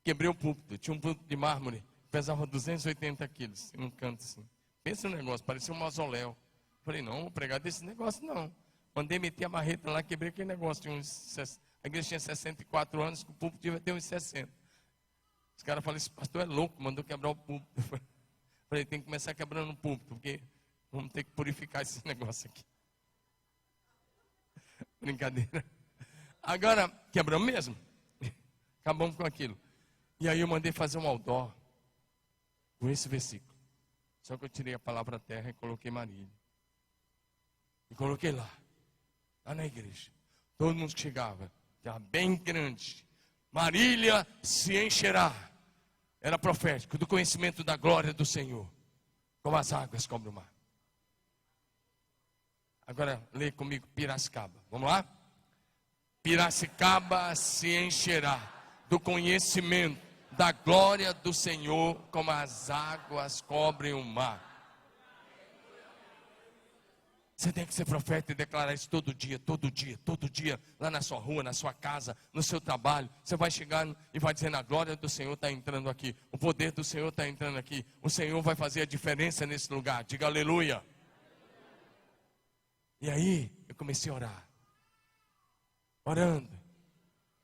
Quebrei o púlpito, tinha um púlpito de mármore, pesava 280 quilos, em um canto assim. Pensa no negócio, parecia um mausoléu. Falei, não, vou pregar desse negócio não. Mandei meter a marreta lá, quebrei aquele negócio. A igreja tinha 64 anos, o púlpito devia ter uns 60. Os caras falaram, esse pastor é louco, mandou quebrar o púlpito. Falei, tem que começar quebrando o púlpito, porque vamos ter que purificar esse negócio aqui. Brincadeira. Agora, quebramos mesmo. Acabamos com aquilo. E aí eu mandei fazer um outdoor com esse versículo. Só que eu tirei a palavra terra e coloquei Marília. E coloquei lá na igreja. Todo mundo que chegava, estava bem grande. Marília se encherá. Era profético, do conhecimento da glória do Senhor, como as águas cobrem o mar. Agora, lê comigo Piracicaba. Vamos lá? Piracicaba se encherá do conhecimento da glória do Senhor, como as águas cobrem o mar. Você tem que ser profeta e declarar isso todo dia, todo dia, todo dia, lá na sua rua, na sua casa, no seu trabalho. Você vai chegar e vai dizendo, a glória do Senhor está entrando aqui, o poder do Senhor está entrando aqui, o Senhor vai fazer a diferença nesse lugar. Diga aleluia. E aí, eu comecei a orar, orando.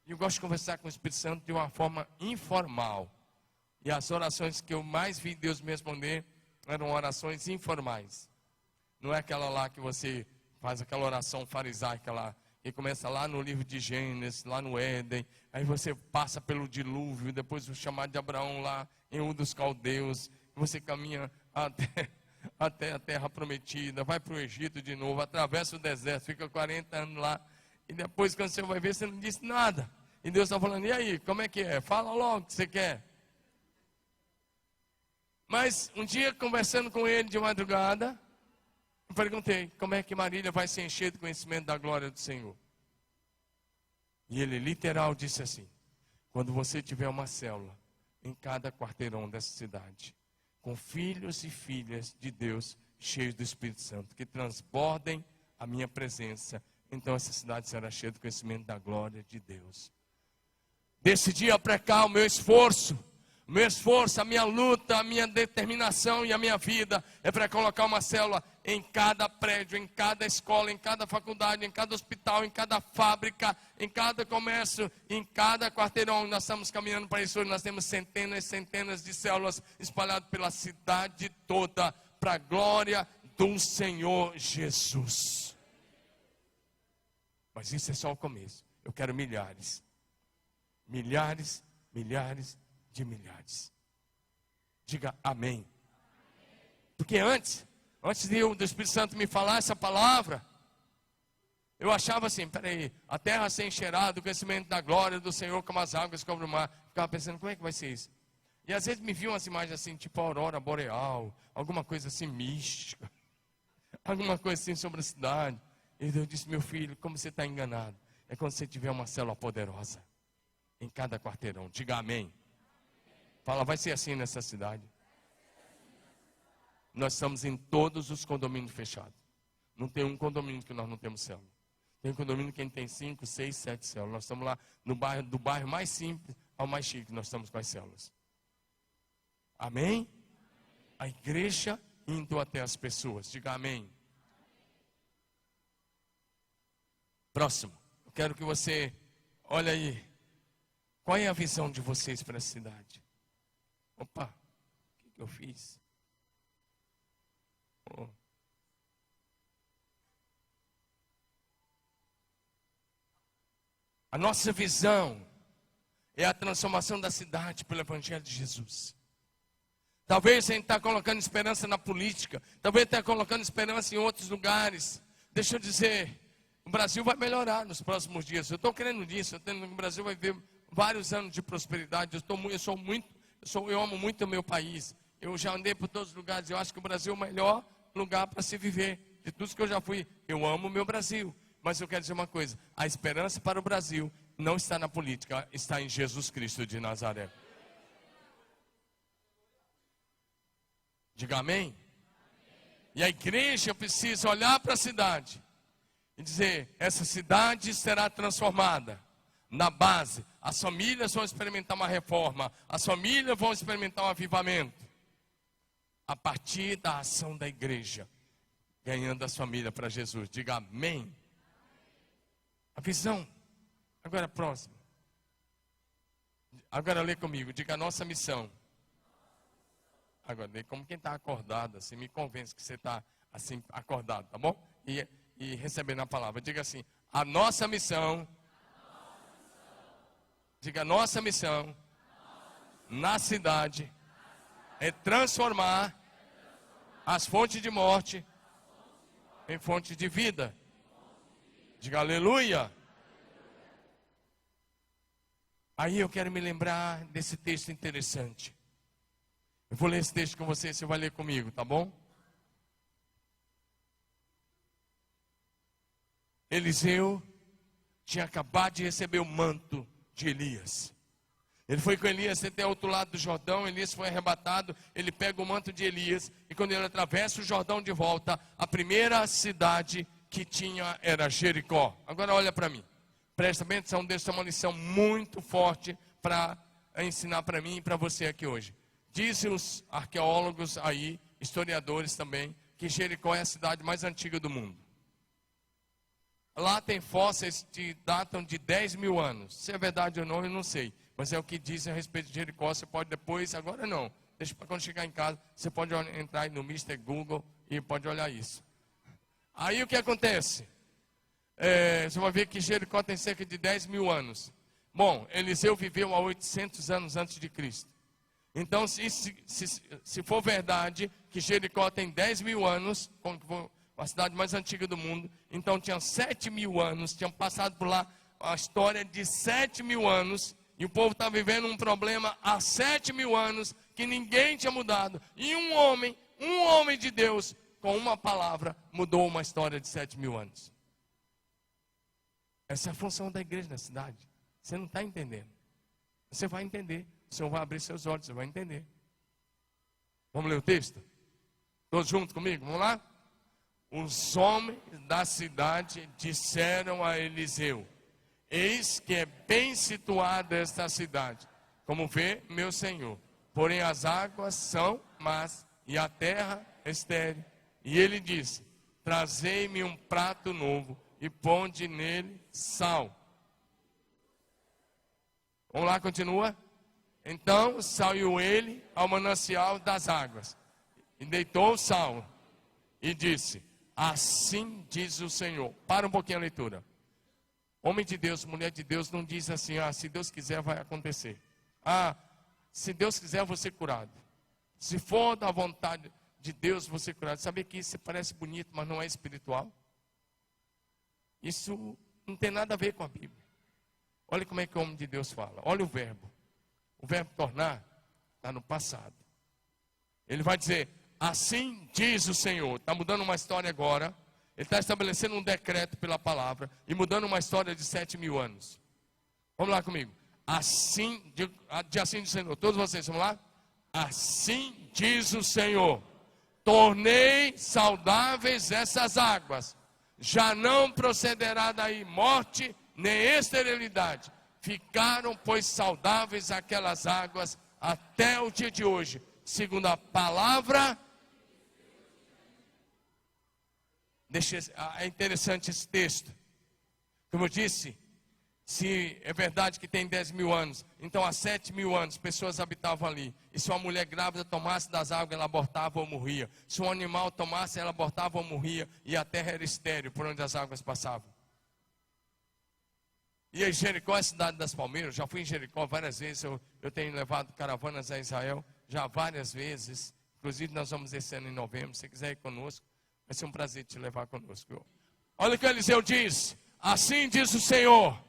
E eu gosto de conversar com o Espírito Santo de uma forma informal. E as orações que eu mais vi Deus me responder eram orações informais. Não é aquela lá que você faz aquela oração farisaica lá, e começa lá no livro de Gênesis, lá no Éden, aí você passa pelo dilúvio, depois o chamado de Abraão lá em Ur dos Caldeus, você caminha até a terra prometida, vai para o Egito de novo, atravessa o deserto, fica 40 anos lá, e depois quando você vai ver, você não disse nada. E Deus está falando, e aí, como é que é? Fala logo o que você quer. Mas um dia, conversando com ele de madrugada, eu perguntei, como é que Marília vai se encher do conhecimento da glória do Senhor? E ele literal disse assim, quando você tiver uma célula em cada quarteirão dessa cidade, com filhos e filhas de Deus, cheios do Espírito Santo, que transbordem a minha presença, então essa cidade será cheia do conhecimento da glória de Deus. Decidi aplicar o meu esforço, a minha luta, a minha determinação e a minha vida é para colocar uma célula em cada prédio, em cada escola, em cada faculdade, em cada hospital, em cada fábrica, em cada comércio, em cada quarteirão. Nós estamos caminhando para isso hoje. Nós temos centenas e centenas de células espalhadas pela cidade toda, para a glória do Senhor Jesus. Mas isso é só o começo. Eu quero milhares, milhares, milhares de milhares. Diga amém. Porque antes do Espírito Santo me falar essa palavra, eu achava assim, peraí, a terra se encherá do conhecimento da glória do Senhor como as águas cobrem o mar. Ficava pensando, como é que vai ser isso? E às vezes me viam umas imagens assim, tipo a aurora boreal, alguma coisa assim mística, alguma coisa assim sobre a cidade. E Deus disse, meu filho, como você está enganado? É quando você tiver uma célula poderosa em cada quarteirão. Diga amém. Fala, vai ser assim nessa cidade. Nós estamos em todos os condomínios fechados. Não tem um condomínio que nós não temos célula. Tem condomínio que tem 5, 6, 7 células. Nós estamos lá no bairro, do bairro mais simples ao mais chique, nós estamos com as células. Amém? A igreja indo até as pessoas. Diga amém. Próximo. Eu quero que você Olha aí. Qual é a visão de vocês para a cidade? Opa, o que eu fiz? Oh. A nossa visão é a transformação da cidade pelo Evangelho de Jesus. Talvez a gente está colocando esperança na política, talvez está colocando esperança em outros lugares. Deixa eu dizer, o Brasil vai melhorar nos próximos dias. Eu estou crendo nisso, o Brasil vai ver vários anos de prosperidade. Eu amo muito o meu país. Eu já andei por todos os lugares. Eu acho que o Brasil é o melhor lugar para se viver. De tudo que eu já fui, eu amo o meu Brasil. Mas eu quero dizer uma coisa: a esperança para o Brasil não está na política, está em Jesus Cristo de Nazaré. Diga amém. E a igreja precisa olhar para a cidade e dizer: essa cidade será transformada. Na base, as famílias vão experimentar uma reforma, as famílias vão experimentar um avivamento, a partir da ação da igreja, ganhando as famílias para Jesus. Diga amém. A visão. Agora próximo. Agora lê comigo. Diga: a nossa missão. Agora lê como quem está acordado. Assim, me convence que você está assim acordado, tá bom? E recebendo a palavra. Diga assim: a nossa missão. Diga: a nossa missão na cidade é transformar as fontes de morte em fontes de vida. Diga aleluia. Aí eu quero me lembrar desse texto interessante. Eu vou ler esse texto com você, você vai ler comigo, tá bom? Eliseu tinha acabado de receber o manto de Elias. Ele foi com Elias até o outro lado do Jordão. Elias foi arrebatado. Ele pega o manto de Elias. E quando ele atravessa o Jordão de volta, a primeira cidade que tinha era Jericó. Agora olha para mim. Presta bem atenção, deixa uma lição muito forte para ensinar para mim e para você aqui hoje. Dizem os arqueólogos aí, historiadores também, que Jericó é a cidade mais antiga do mundo. Lá tem fósseis que datam de 10 mil anos. Se é verdade ou não, eu não sei. Mas é o que dizem a respeito de Jericó. Você pode depois, agora não. Deixa para quando chegar em casa, você pode entrar aí no Mr. Google e pode olhar isso. Aí o que acontece? Você vai ver que Jericó tem cerca de 10 mil anos. Bom, Eliseu viveu há 800 anos antes de Cristo. Então, se for verdade que Jericó tem 10 mil anos, a cidade mais antiga do mundo, então tinham 7 mil anos, tinham passado por lá a história de 7 mil anos, e o povo está vivendo um problema há 7 mil anos, que ninguém tinha mudado, e um homem de Deus, com uma palavra, mudou uma história de 7 mil anos. Essa é a função da igreja na cidade. Você não está entendendo. Você vai entender, o Senhor vai abrir seus olhos, você vai entender. Vamos ler o texto? Todos juntos comigo, vamos lá? Os homens da cidade disseram a Eliseu: eis que é bem situada esta cidade, como vê meu senhor. Porém as águas são más e a terra estéril. E ele disse: trazei-me um prato novo e ponde nele sal. Vamos lá, continua. Então saiu ele ao manancial das águas e deitou o sal e disse: assim diz o Senhor. Para um pouquinho a leitura. Homem de Deus, mulher de Deus, não diz assim: se Deus quiser vai acontecer. Se Deus quiser eu vou ser curado. Se for da vontade de Deus, vou ser curado. Sabe que isso parece bonito, mas não é espiritual? Isso não tem nada a ver com a Bíblia. Olha como é que o homem de Deus fala. Olha o verbo. O verbo tornar está no passado. Ele vai dizer: assim diz o Senhor. Está mudando uma história agora. Ele está estabelecendo um decreto pela palavra e mudando uma história de 7 mil anos. Vamos lá comigo. Assim diz o Senhor. Todos vocês, vamos lá? Assim diz o Senhor: tornei saudáveis essas águas. Já não procederá daí morte nem esterilidade. Ficaram, pois, saudáveis aquelas águas até o dia de hoje, segundo a palavra. É interessante esse texto. Como eu disse, Se é verdade que tem 10 mil anos, então há 7 mil anos pessoas habitavam ali. E se uma mulher grávida tomasse das águas, ela abortava ou morria. Se um animal tomasse, ela abortava ou morria. E a terra era estéril por onde as águas passavam. E em Jericó é a cidade das palmeiras. Já fui em Jericó várias vezes. Eu tenho levado caravanas a Israel já várias vezes. Inclusive nós vamos esse ano em novembro. Se você quiser ir conosco, vai ser um prazer te levar conosco. Olha o que Eliseu diz. Assim diz o Senhor: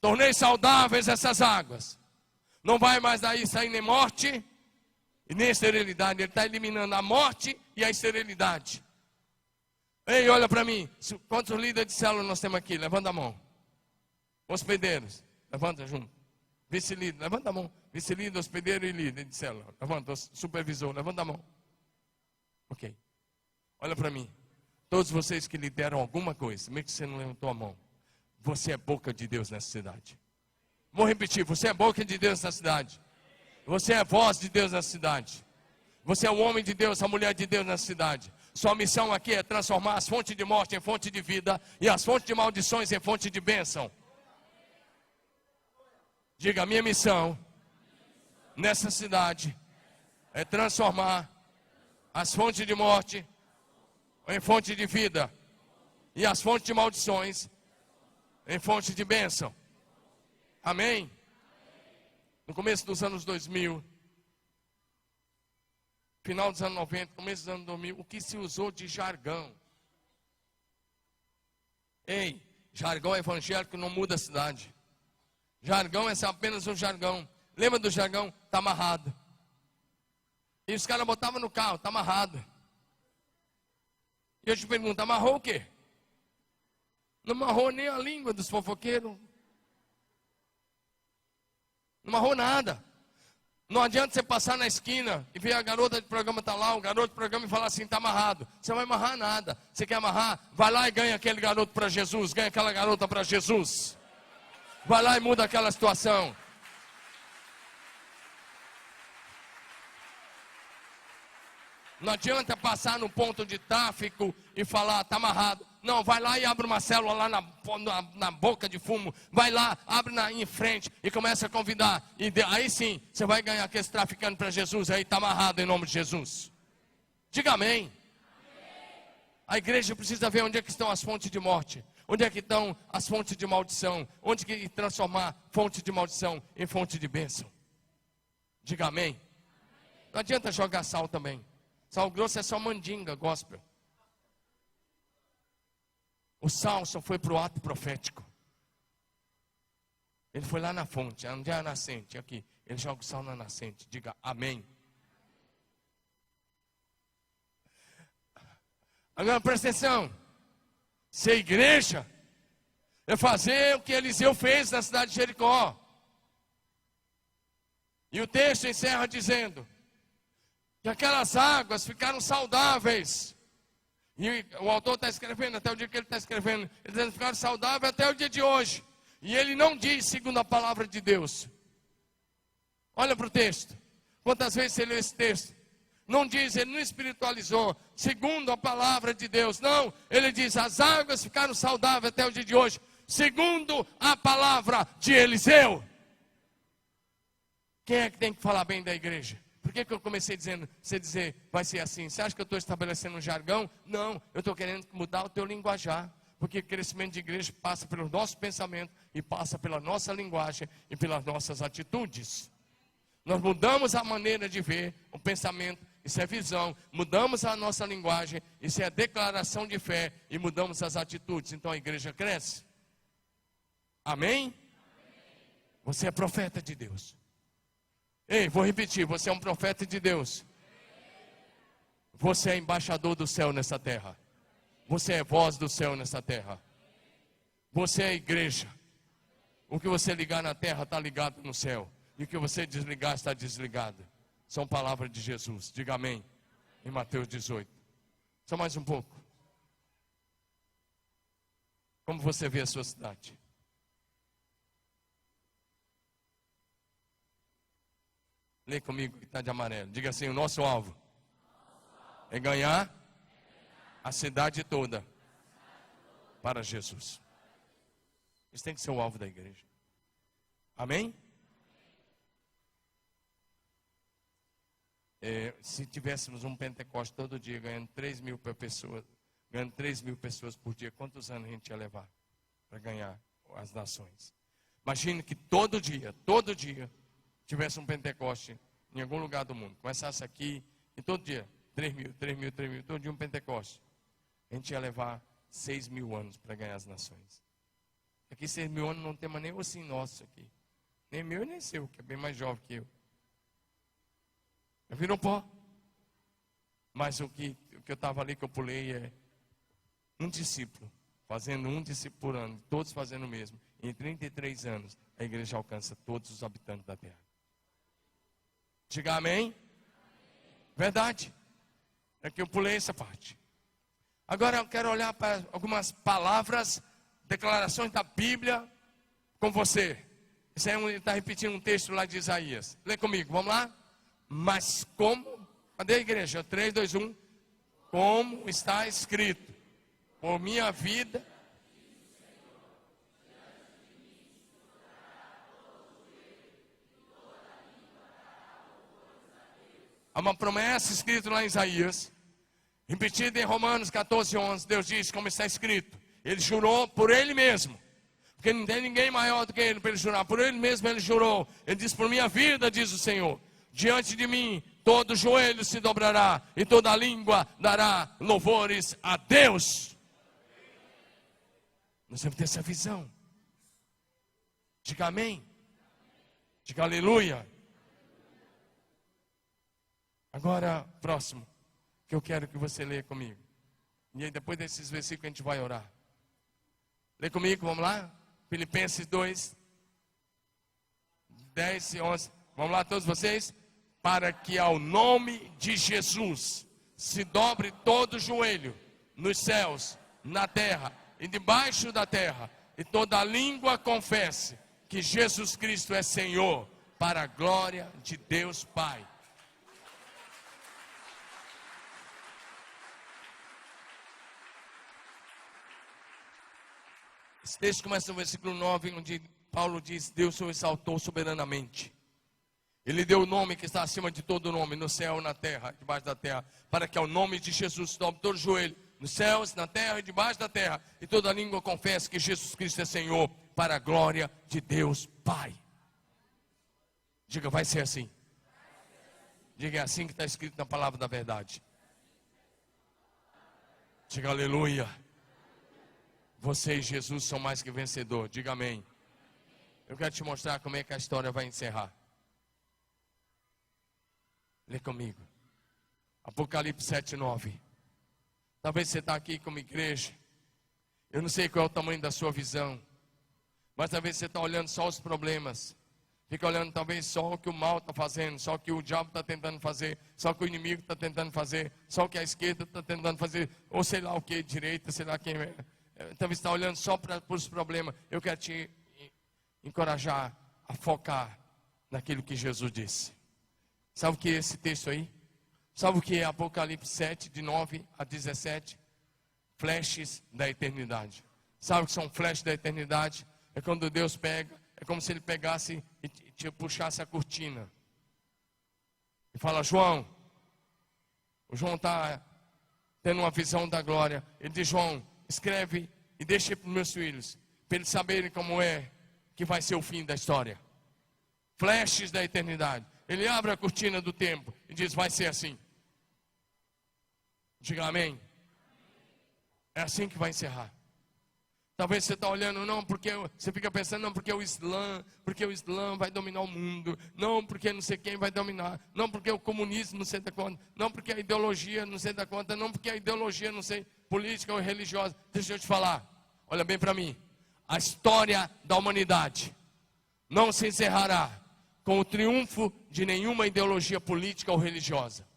tornei saudáveis essas águas. Não vai mais daí sair nem morte e nem esterilidade. Ele está eliminando a morte e a esterilidade. Ei, olha para mim. Quantos líderes de célula nós temos aqui? Levanta a mão. Hospedeiros, levanta junto. Vice-líder, levanta a mão. Vice-líder, hospedeiro e líder de célula. Levanta, supervisor, levanta a mão. Ok. Olha para mim. Todos vocês que lideram alguma coisa, mesmo que você não levantou a mão, você é boca de Deus nessa cidade. Vou repetir, você é boca de Deus nessa cidade. Você é voz de Deus nessa cidade. Você é o homem de Deus, a mulher de Deus nessa cidade. Sua missão aqui é transformar as fontes de morte em fonte de vida e as fontes de maldições em fonte de bênção. Diga, a minha missão nessa cidade é transformar as fontes de morte em fonte de vida e as fontes de maldições em fonte de bênção. Amém? No começo dos anos 2000, final dos anos 90, começo dos anos 2000, o que se usou de jargão? Ei, jargão evangélico não muda a cidade. Jargão é apenas um jargão. Lembra do jargão? Está amarrado. E os caras botavam no carro, está amarrado. E eu te pergunto, amarrou o quê? Não amarrou nem a língua dos fofoqueiros. Não amarrou nada. Não adianta você passar na esquina e ver a garota de programa está lá, o garoto de programa e falar assim, está amarrado. Você não vai amarrar nada. Você quer amarrar? Vai lá e ganha aquele garoto para Jesus, ganha aquela garota para Jesus. Vai lá e muda aquela situação. Não adianta passar no ponto de tráfico e falar, está amarrado. Não, vai lá e abre uma célula lá na boca de fumo. Vai lá, abre em frente e começa a convidar. E aí sim, você vai ganhar aquele traficante para Jesus. Aí está amarrado em nome de Jesus. Diga amém. A igreja precisa ver onde é que estão as fontes de morte. Onde é que estão as fontes de maldição? Onde que transformar fonte de maldição em fonte de bênção? Diga amém. Não adianta jogar sal também. Sal grosso é só mandinga, gospel. O sal só foi para o ato profético. Ele foi lá na fonte, onde é a nascente, aqui. Ele joga o sal na nascente. Diga amém. Agora presta atenção. Ser igreja é fazer o que Eliseu fez na cidade de Jericó. E o texto encerra dizendo que aquelas águas ficaram saudáveis. E o autor está escrevendo, até o dia que ele está escrevendo, ele diz que ficaram saudáveis até o dia de hoje. E ele não diz segundo a palavra de Deus. Olha para o texto. Quantas vezes você leu esse texto? Não diz, ele não espiritualizou, segundo a palavra de Deus. Não, ele diz, as águas ficaram saudáveis até o dia de hoje, segundo a palavra de Eliseu. Quem é que tem que falar bem da igreja? Por que eu comecei dizendo, você dizer, vai ser assim? Você acha que eu estou estabelecendo um jargão? Não, eu estou querendo mudar o teu linguajar. Porque crescimento de igreja passa pelo nosso pensamento e passa pela nossa linguagem e pelas nossas atitudes. Nós mudamos a maneira de ver, o pensamento, isso é visão. Mudamos a nossa linguagem, isso é declaração de fé. E mudamos as atitudes, então a igreja cresce. Amém? Você é profeta de Deus. Ei, vou repetir, você é um profeta de Deus. Você é embaixador do céu nessa terra. Você é voz do céu nessa terra. Você é igreja. O que você ligar na terra está ligado no céu. E o que você desligar está desligado. São palavras de Jesus. Diga amém. Em Mateus 18. Só mais um pouco. Como você vê a sua cidade? Lê comigo que está de amarelo. Diga assim, o nosso alvo é ganhar a cidade toda para Jesus. Isso tem que ser o alvo da igreja. Amém? Se tivéssemos um Pentecoste todo dia ganhando 3 mil pessoas por dia, quantos anos a gente ia levar para ganhar as nações? Imagine que todo dia tivesse um Pentecoste em algum lugar do mundo. Começasse aqui e todo dia, 3 mil, todo dia um Pentecoste. A gente ia levar 6 mil anos para ganhar as nações. Aqui 6 mil anos não tem mais nem ossinho nosso aqui. Nem meu e nem seu, que é bem mais jovem que eu. Eu virou pó. Mas o que eu estava ali, que eu pulei, é um discípulo, fazendo um discípulo por ano, todos fazendo o mesmo. Em 33 anos, a igreja alcança todos os habitantes da terra. Diga amém? Verdade. É que eu pulei essa parte. Agora eu quero olhar para algumas palavras, declarações da Bíblia com você. Isso aí está repetindo um texto lá de Isaías. Lê comigo, vamos lá? Mas como, cadê a igreja? 3, 2, 1. Como está escrito, por minha vida. Há uma promessa escrita lá em Isaías, repetida em Romanos 14, 11. Deus diz, como está escrito, Ele jurou por Ele mesmo. Porque não tem ninguém maior do que Ele para Ele jurar. Por Ele mesmo Ele jurou. Ele diz, por minha vida, diz o Senhor, diante de mim, todo joelho se dobrará e toda língua dará louvores a Deus. Nós temos que ter essa visão. Diga amém. Diga aleluia. Agora, próximo, que eu quero que você leia comigo. E aí depois desses versículos a gente vai orar. Lê comigo, vamos lá? Filipenses 2, 10 e 11. Vamos lá todos vocês? Para que ao nome de Jesus se dobre todo o joelho, nos céus, na terra e debaixo da terra, e toda língua confesse que Jesus Cristo é Senhor, para a glória de Deus Pai. Esse texto começa no versículo 9, onde Paulo diz, Deus o exaltou soberanamente. Ele deu o nome que está acima de todo nome, no céu, na terra, debaixo da terra, para que ao nome de Jesus se dobre todo o joelho, nos céus, na terra e debaixo da terra, e toda língua confesse que Jesus Cristo é Senhor, para a glória de Deus Pai. Diga, vai ser assim. Diga, é assim que está escrito na palavra da verdade. Diga, aleluia. Você e Jesus são mais que vencedor. Diga amém. Eu quero te mostrar como é que a história vai encerrar. Lê comigo. Apocalipse 7, 9. Talvez você está aqui como igreja. Eu não sei qual é o tamanho da sua visão. Mas talvez você está olhando só os problemas. Fica olhando talvez só o que o mal está fazendo. Só o que o diabo está tentando fazer. Só o que o inimigo está tentando fazer. Só o que a esquerda está tentando fazer. Ou sei lá o que, direita, sei lá quem é. Talvez está olhando só para os problemas. Eu quero te encorajar a focar naquilo que Jesus disse. Sabe o que é esse texto aí? Sabe o que é Apocalipse 7, de 9 a 17? Flashes da eternidade. Sabe o que são flashes da eternidade? É quando Deus pega, é como se Ele pegasse e te puxasse a cortina. E fala, João. O João está tendo uma visão da glória. Ele diz, João, escreve e deixa para os meus filhos, para eles saberem como é que vai ser o fim da história. Flashes da eternidade. Ele abre a cortina do tempo e diz, vai ser assim. Diga amém. É assim que vai encerrar. Talvez você está olhando, não, porque você fica pensando, não, porque o Islã vai dominar o mundo, não, porque não sei quem vai dominar, não, porque o comunismo não sei da conta, não, porque a ideologia não sei da conta, não, porque a ideologia não sei, política ou religiosa. Deixa eu te falar, olha bem para mim, a história da humanidade não se encerrará com o triunfo de nenhuma ideologia política ou religiosa.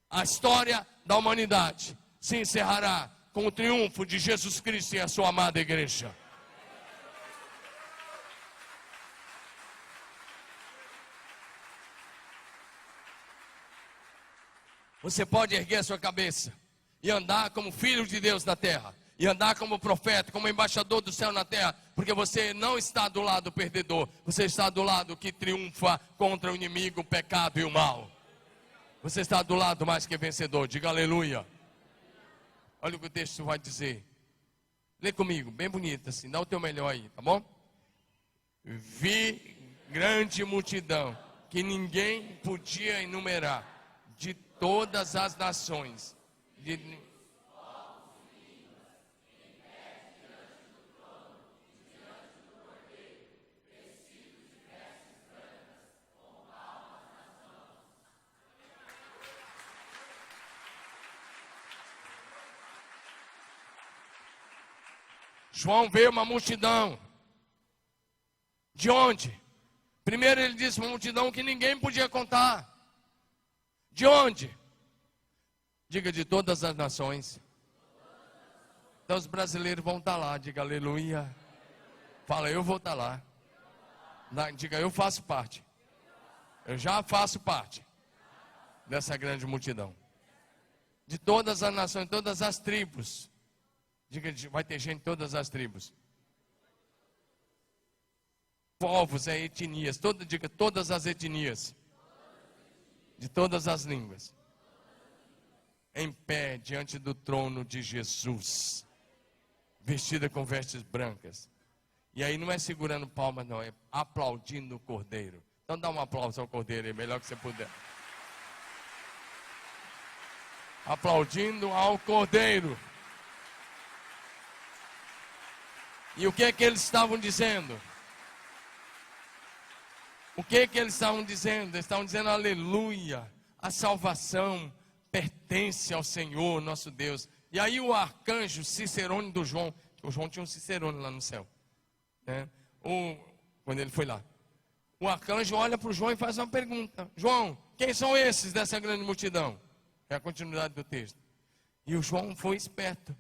A história da humanidade se encerrará com o triunfo de Jesus Cristo e a sua amada igreja. Você pode erguer a sua cabeça e andar como filho de Deus na terra, e andar como profeta, como embaixador do céu na terra, Porque você não está do lado perdedor, você está do lado que triunfa contra o inimigo, o pecado e o mal. Você está do lado mais que vencedor. Diga aleluia. Olha o que o texto vai dizer. Lê comigo, bem bonito assim, dá o teu melhor aí, tá bom? Vi grande multidão, que ninguém podia enumerar, de todas as nações, João vê uma multidão. De onde? Primeiro ele disse uma multidão que ninguém podia contar. De onde? Diga, de todas as nações. Então os brasileiros vão estar lá. Diga aleluia. Fala, eu vou estar lá. Diga, eu faço parte. Eu já faço parte dessa grande multidão. De todas as nações, todas as tribos. Diga, vai ter gente de todas as tribos. Povos, etnias. Diga, todas as etnias. De todas as línguas. Em pé diante do trono de Jesus. Vestida com vestes brancas. E aí não é segurando palmas, não. É aplaudindo o Cordeiro. Então dá um aplauso ao Cordeiro aí, melhor que você puder. Aplaudindo ao Cordeiro. E o que é que eles estavam dizendo? O que é que eles estavam dizendo? Eles estavam dizendo aleluia, a salvação pertence ao Senhor nosso Deus. E aí o arcanjo Cicerone do João, o João tinha um Cicerone lá no céu, né? Quando ele foi lá, o arcanjo olha para o João e faz uma pergunta: João, quem são esses dessa grande multidão? É a continuidade do texto. E o João foi esperto.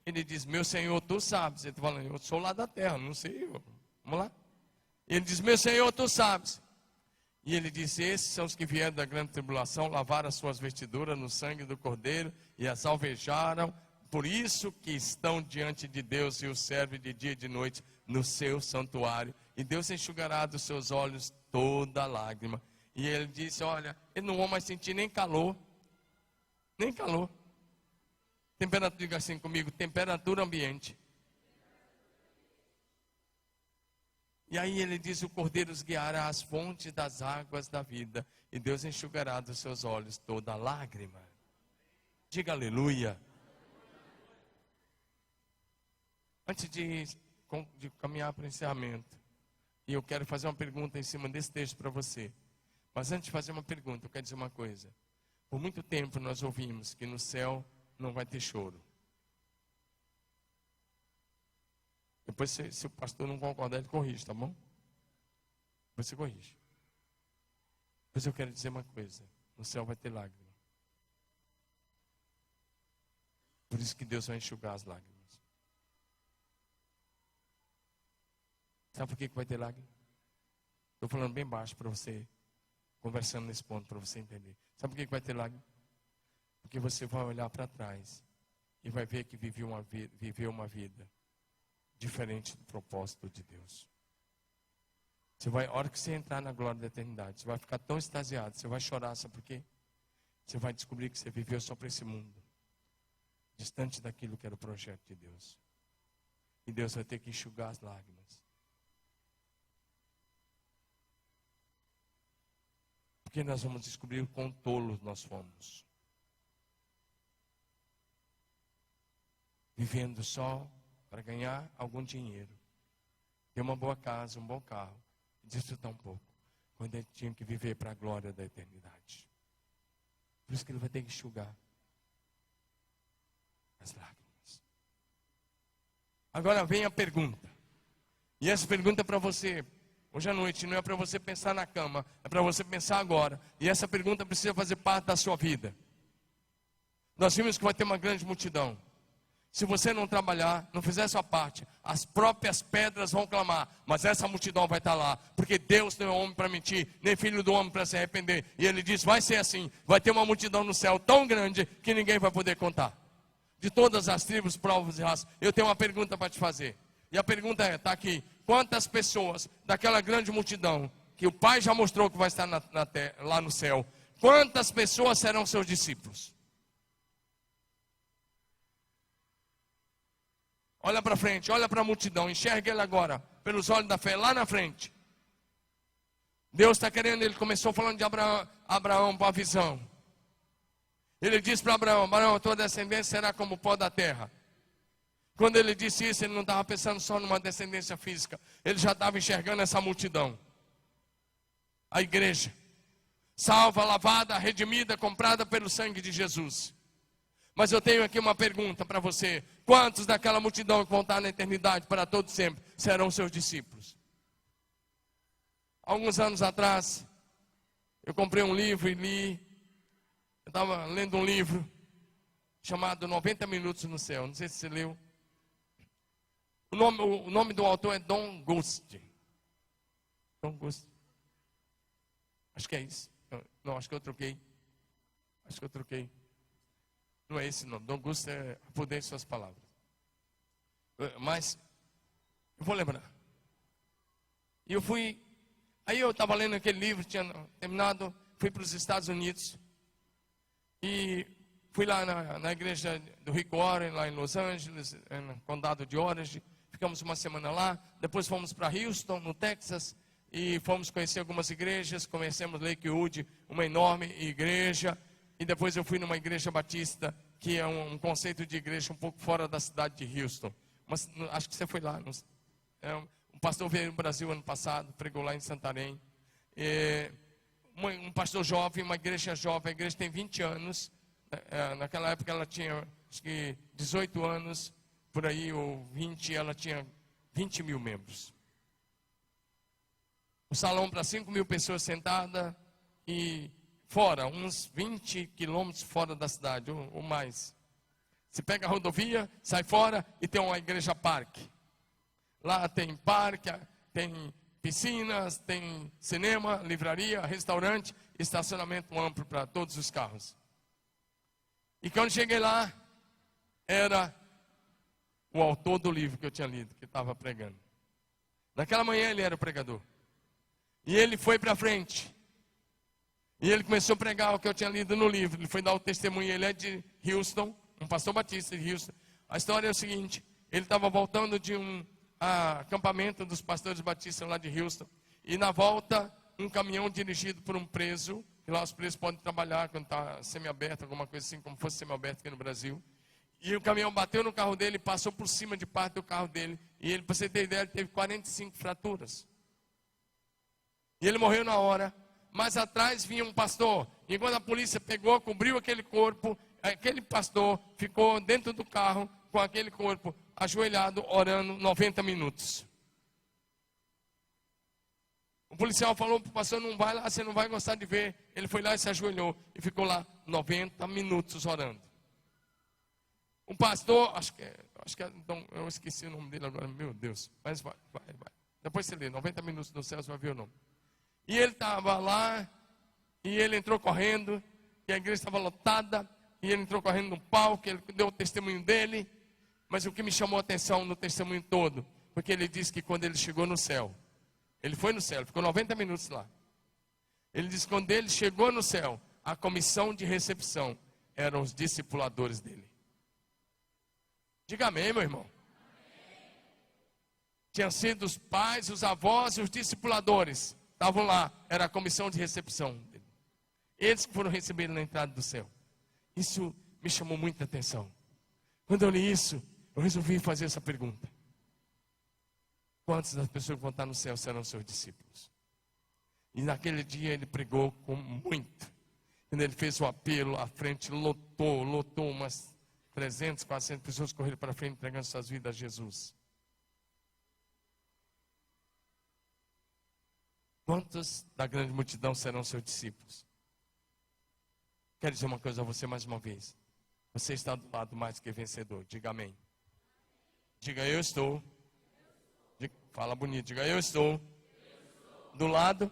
Ele diz, meu Senhor, tu sabes. Ele está falando, eu sou lá da terra, não sei. Vamos lá. Ele diz, meu Senhor, tu sabes. E ele disse, esses são os que vieram da grande tribulação, lavaram as suas vestiduras no sangue do Cordeiro e as alvejaram. Por isso que estão diante de Deus e o servem de dia e de noite no seu santuário. E Deus enxugará dos seus olhos toda lágrima. E ele disse, olha, eles não vão mais sentir nem calor. Nem calor. Temperatura, diga assim comigo, temperatura ambiente. E aí ele diz, o Cordeiro os guiará às fontes das águas da vida, e Deus enxugará dos seus olhos toda lágrima. Diga aleluia. Antes de caminhar para o encerramento, e eu quero fazer uma pergunta em cima desse texto para você. Mas antes de fazer uma pergunta, eu quero dizer uma coisa. Por muito tempo nós ouvimos que no céu não vai ter choro. Depois, se o pastor não concordar, ele corrige, tá bom? Depois você corrige. Depois eu quero dizer uma coisa: no céu vai ter lágrima. Por isso que Deus vai enxugar as lágrimas. Sabe por que vai ter lágrima? Estou falando bem baixo para você, conversando nesse ponto, para você entender. Sabe por que vai ter lágrima? Porque você vai olhar para trás e vai ver que viveu uma vida diferente do propósito de Deus. A hora que você entrar na glória da eternidade, você vai ficar tão extasiado, você vai chorar, sabe por quê? Você vai descobrir que você viveu só para esse mundo, distante daquilo que era o projeto de Deus. E Deus vai ter que enxugar as lágrimas. Porque nós vamos descobrir o quão tolos nós fomos. Vivendo só para ganhar algum dinheiro, ter uma boa casa, um bom carro, e desfrutar um pouco, quando ele tinha que viver para a glória da eternidade. Por isso que ele vai ter que enxugar as lágrimas. Agora vem a pergunta, e essa pergunta é para você, hoje à noite, não é para você pensar na cama, é para você pensar agora, e essa pergunta precisa fazer parte da sua vida. Nós vimos que vai ter uma grande multidão. Se você não trabalhar, não fizer a sua parte, as próprias pedras vão clamar, mas essa multidão vai estar lá, porque Deus não é homem para mentir, nem filho do homem para se arrepender. E ele diz, vai ser assim, vai ter uma multidão no céu tão grande que ninguém vai poder contar. De todas as tribos, povos e raças, eu tenho uma pergunta para te fazer. E a pergunta está aqui: quantas pessoas daquela grande multidão, que o Pai já mostrou que vai estar lá no céu, quantas pessoas serão seus discípulos? Olha para frente, olha para a multidão, enxerga ele agora, pelos olhos da fé, lá na frente. Deus está querendo, ele começou falando de Abraão para a visão. Ele disse para Abraão: Abraão, tua descendência será como o pó da terra. Quando ele disse isso, ele não estava pensando só numa descendência física, ele já estava enxergando essa multidão. A igreja, salva, lavada, redimida, comprada pelo sangue de Jesus. Mas eu tenho aqui uma pergunta para você: quantos daquela multidão que vão estar na eternidade para todo sempre serão seus discípulos? Alguns anos atrás, eu comprei um livro e li. Eu estava lendo um livro chamado 90 Minutos no Céu. Não sei se você leu. O nome do autor é Don Gusti. Don Gusti. Acho que é isso. Não, acho que eu troquei. Não é esse nome. Don Gusti é poder em suas palavras. Mas, eu vou lembrar. E eu fui. Aí eu estava lendo aquele livro, tinha terminado, fui para os Estados Unidos. E fui lá na igreja do Rick Warren, lá em Los Angeles, no condado de Orange. Ficamos uma semana lá. Depois fomos para Houston, no Texas. E fomos conhecer algumas igrejas. Conhecemos Lakewood, uma enorme igreja. E depois eu fui numa igreja batista, que é um conceito de igreja um pouco fora da cidade de Houston. Mas acho que você foi lá. Um pastor veio no Brasil ano passado, pregou lá em Santarém. Um pastor jovem, uma igreja jovem, a igreja tem 20 anos. Naquela época ela tinha, acho que 18 anos, por aí, ou 20, ela tinha 20 mil membros. O salão para 5 mil pessoas sentadas e fora, uns 20 quilômetros fora da cidade, ou mais. Você pega a rodovia, sai fora e tem uma igreja parque. Lá tem parque, tem piscinas, tem cinema, livraria, restaurante, estacionamento amplo para todos os carros. E quando cheguei lá, era o autor do livro que eu tinha lido, que estava pregando. Naquela manhã ele era o pregador. E ele foi para frente. E ele começou a pregar o que eu tinha lido no livro. Ele foi dar o testemunho. Ele é de Houston, um pastor batista de Houston. A história é o seguinte: ele estava voltando de um acampamento dos pastores batistas lá de Houston. E na volta, um caminhão dirigido por um preso. E lá os presos podem trabalhar quando está semi-aberto, alguma coisa assim, como fosse semi-aberto aqui no Brasil. E o caminhão bateu no carro dele, passou por cima de parte do carro dele. E ele, para você ter ideia, ele teve 45 fraturas. E ele morreu na hora. Mas atrás vinha um pastor. E quando a polícia pegou, cobriu aquele corpo, aquele pastor ficou dentro do carro com aquele corpo, ajoelhado, orando 90 minutos. O policial falou para o pastor: não vai lá, você não vai gostar de ver. Ele foi lá e se ajoelhou e ficou lá 90 minutos orando. Um pastor, acho que então, eu esqueci o nome dele agora, meu Deus. Mas vai. Depois você lê, 90 minutos no céu, você vai ver o nome. E ele estava lá, e ele entrou correndo, e a igreja estava lotada, e ele entrou correndo no palco, ele deu o testemunho dele. Mas o que me chamou a atenção no testemunho todo, porque ele disse que quando ele chegou no céu, ele foi no céu, ficou 90 minutos lá. Ele disse que quando ele chegou no céu, a comissão de recepção eram os discipuladores dele. Diga amém, meu irmão. Tinham sido os pais, os avós e os discipuladores. Estavam lá, era a comissão de recepção dele. Eles que foram receber na entrada do céu. Isso me chamou muita atenção. Quando eu li isso, eu resolvi fazer essa pergunta: quantas das pessoas que vão estar no céu serão seus discípulos? E naquele dia ele pregou com muito. Quando ele fez o apelo, a frente lotou umas 300, 400 pessoas correram para frente entregando suas vidas a Jesus. Quantos da grande multidão serão seus discípulos? Quero dizer uma coisa a você mais uma vez. Você está do lado mais que vencedor. Diga amém. Diga: eu estou. Fala bonito. Diga: eu estou do lado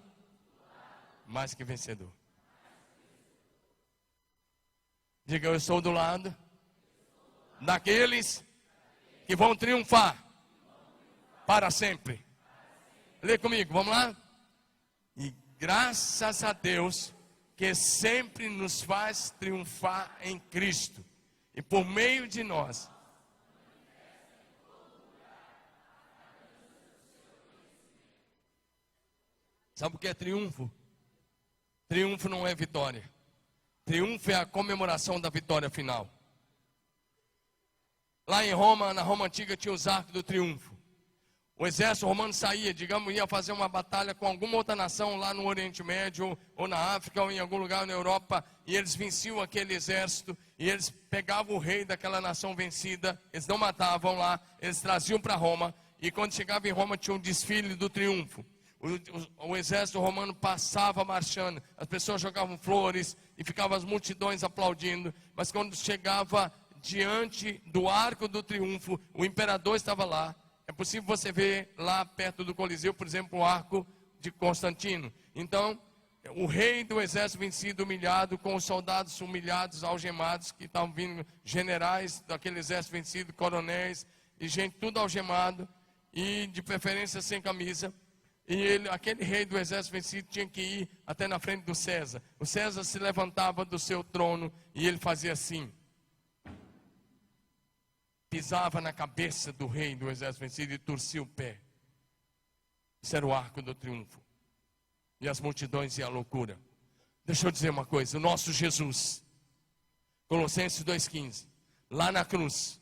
mais que vencedor. Diga: eu estou do lado daqueles que vão triunfar para sempre. Lê comigo, vamos lá? E graças a Deus que sempre nos faz triunfar em Cristo e por meio de nós. Sabe o que é triunfo? Triunfo não é vitória. Triunfo é a comemoração da vitória final. Lá em Roma, na Roma antiga, tinha os arcos do triunfo. O exército romano saía, digamos, ia fazer uma batalha com alguma outra nação lá no Oriente Médio, ou na África, ou em algum lugar na Europa, e eles venciam aquele exército, e eles pegavam o rei daquela nação vencida, eles não matavam lá, eles traziam para Roma, e quando chegava em Roma tinha um desfile do triunfo. O exército romano passava marchando, as pessoas jogavam flores, e ficavam as multidões aplaudindo, mas quando chegava diante do arco do triunfo, o imperador estava lá. É possível você ver lá perto do Coliseu, por exemplo, o arco de Constantino. Então, o rei do exército vencido, humilhado, com os soldados humilhados, algemados, que estavam vindo, generais daquele exército vencido, coronéis, e gente tudo algemado, e de preferência sem camisa. E aquele rei do exército vencido tinha que ir até na frente do César. O César se levantava do seu trono e ele fazia assim. Pisava na cabeça do rei do exército vencido e torcia o pé. Isso era o arco do triunfo. E as multidões iam à loucura. Deixa eu dizer uma coisa. O nosso Jesus, Colossenses 2,15, lá na cruz,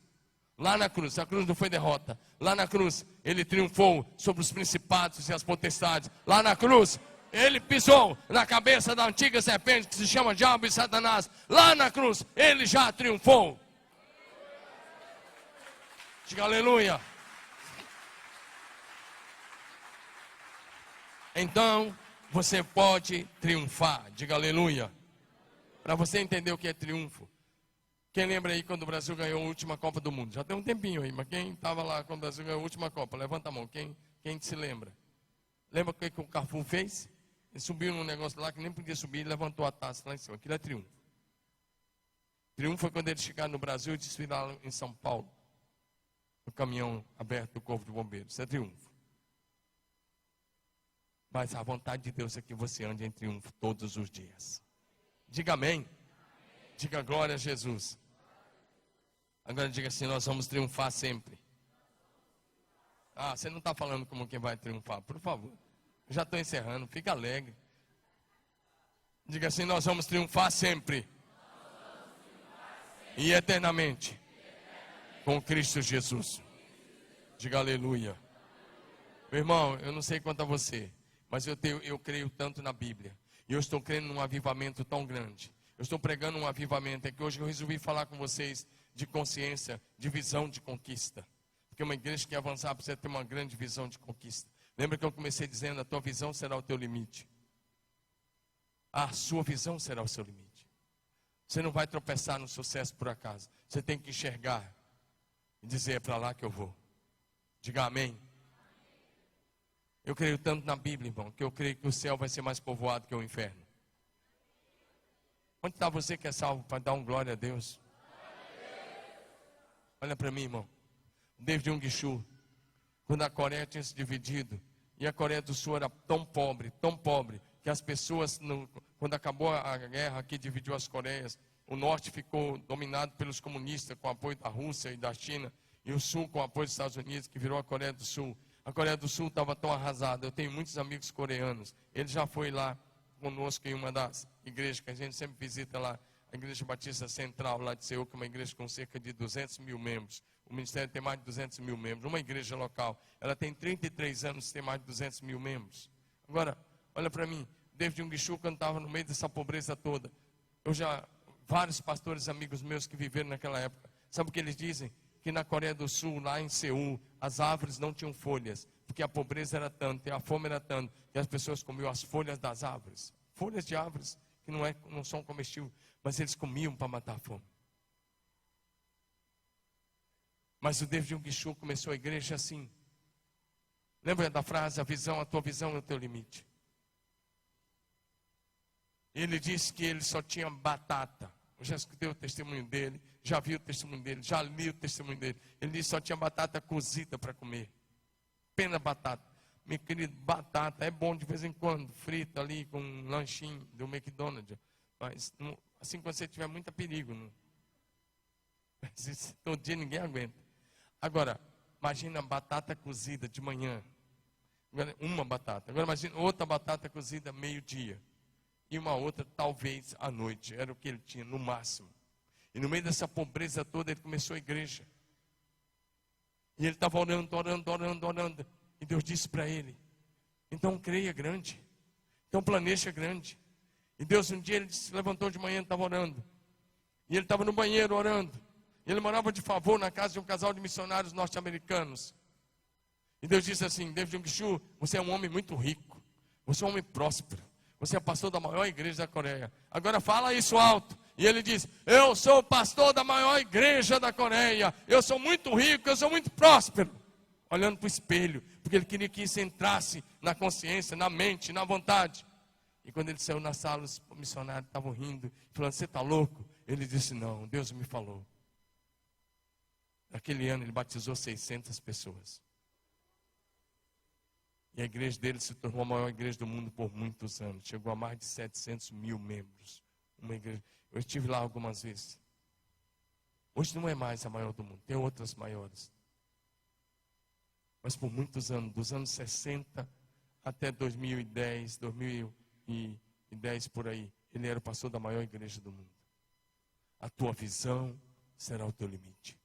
a cruz não foi derrota. Lá na cruz, ele triunfou sobre os principados e as potestades. Lá na cruz, ele pisou na cabeça da antiga serpente que se chama Diabo e Satanás. Lá na cruz, ele já triunfou. Diga aleluia. Então, você pode triunfar. Diga aleluia. Para você entender o que é triunfo. Quem lembra aí quando o Brasil ganhou a última Copa do Mundo? Já tem um tempinho aí, mas quem estava lá quando o Brasil ganhou a última Copa? Levanta a mão, quem se lembra? Lembra o que o Carrefour fez? Ele subiu num negócio lá que nem podia subir e levantou a taça lá em cima. Aquilo é triunfo. Triunfo foi quando eles chegaram no Brasil e desfilaram em São Paulo. No caminhão aberto do Corpo de Bombeiros. Isso é triunfo. Mas a vontade de Deus é que você ande em triunfo todos os dias. Diga amém. Diga glória a Jesus. Agora diga assim, nós vamos triunfar sempre. Ah, você não está falando como quem vai triunfar, por favor. Eu já estou encerrando, fica alegre. Diga assim, nós vamos triunfar sempre. E eternamente. Com Cristo Jesus. Diga aleluia. Meu irmão, eu não sei quanto a você, mas eu creio tanto na Bíblia. E eu estou crendo num avivamento tão grande. Eu estou pregando um avivamento. É que hoje eu resolvi falar com vocês de consciência, de visão de conquista. Porque uma igreja que avançar precisa ter uma grande visão de conquista. Lembra que eu comecei dizendo, a tua visão será o teu limite. A sua visão será o seu limite. Você não vai tropeçar no sucesso por acaso. Você tem que enxergar e dizer, é para lá que eu vou. Diga amém. Eu creio tanto na Bíblia, irmão, que eu creio que o céu vai ser mais povoado que o inferno. Onde está você que é salvo para dar um glória a Deus? Olha para mim, irmão. David Jung-Shu, quando a Coreia tinha se dividido, e a Coreia do Sul era tão pobre, que as pessoas, quando acabou a guerra que dividiu as Coreias, o norte ficou dominado pelos comunistas, com o apoio da Rússia e da China, e o sul com o apoio dos Estados Unidos, que virou a Coreia do Sul. A Coreia do Sul estava tão arrasada. Eu tenho muitos amigos coreanos. Ele já foi lá conosco em uma das igrejas que a gente sempre visita lá, a Igreja Batista Central lá de Seul, que é uma igreja com cerca de 200 mil membros. O ministério tem mais de 200 mil membros. Uma igreja local, ela tem 33 anos, tem mais de 200 mil membros. Agora, olha para mim, David Jung-Shu, quando estava no meio dessa pobreza toda, vários pastores amigos meus que viveram naquela época, sabe o que eles dizem? Que na Coreia do Sul, lá em Seul, as árvores não tinham folhas, porque a pobreza era tanta, e a fome era tanta, que as pessoas comiam as folhas das árvores. Folhas de árvores que não são comestíveis, mas eles comiam para matar a fome. Mas o David Jung-Shu começou a igreja assim. Lembra da frase, a tua visão é o teu limite. Ele disse que ele só tinha batata. Eu já escutei o testemunho dele, já vi o testemunho dele, já li o testemunho dele. Ele disse que só tinha batata cozida para comer. Apenas batata. Meu querido, batata é bom de vez em quando, frita ali com um lanchinho do McDonald's. Mas assim, quando você tiver muito perigo. Não? Todo dia ninguém aguenta. Agora, imagina batata cozida de manhã. Uma batata. Agora imagina outra batata cozida meio-dia. E uma outra talvez à noite. Era o que ele tinha no máximo. E no meio dessa pobreza toda ele começou a igreja. E ele estava orando. E Deus disse para ele: então creia grande. Então planeja grande. E Deus um dia ele se levantou de manhã e estava orando. E ele estava no banheiro orando. E ele morava de favor na casa de um casal de missionários norte-americanos. E Deus disse assim: David Jung-Chu, você é um homem muito rico. Você é um homem próspero. Você é pastor da maior igreja da Coreia. Agora fala isso alto. E ele diz: eu sou pastor da maior igreja da Coreia. Eu sou muito rico, eu sou muito próspero. Olhando para o espelho, porque ele queria que isso entrasse na consciência, na mente, na vontade. E quando ele saiu na sala, os missionários estavam rindo, falando: você está louco? Ele disse: não, Deus me falou. Naquele ano ele batizou 600 pessoas. E a igreja dele se tornou a maior igreja do mundo por muitos anos. Chegou a mais de 700 mil membros. Uma igreja. Eu estive lá algumas vezes. Hoje não é mais a maior do mundo, tem outras maiores. Mas por muitos anos, dos anos 60 até 2010 por aí, ele era o pastor da maior igreja do mundo. A tua visão será o teu limite.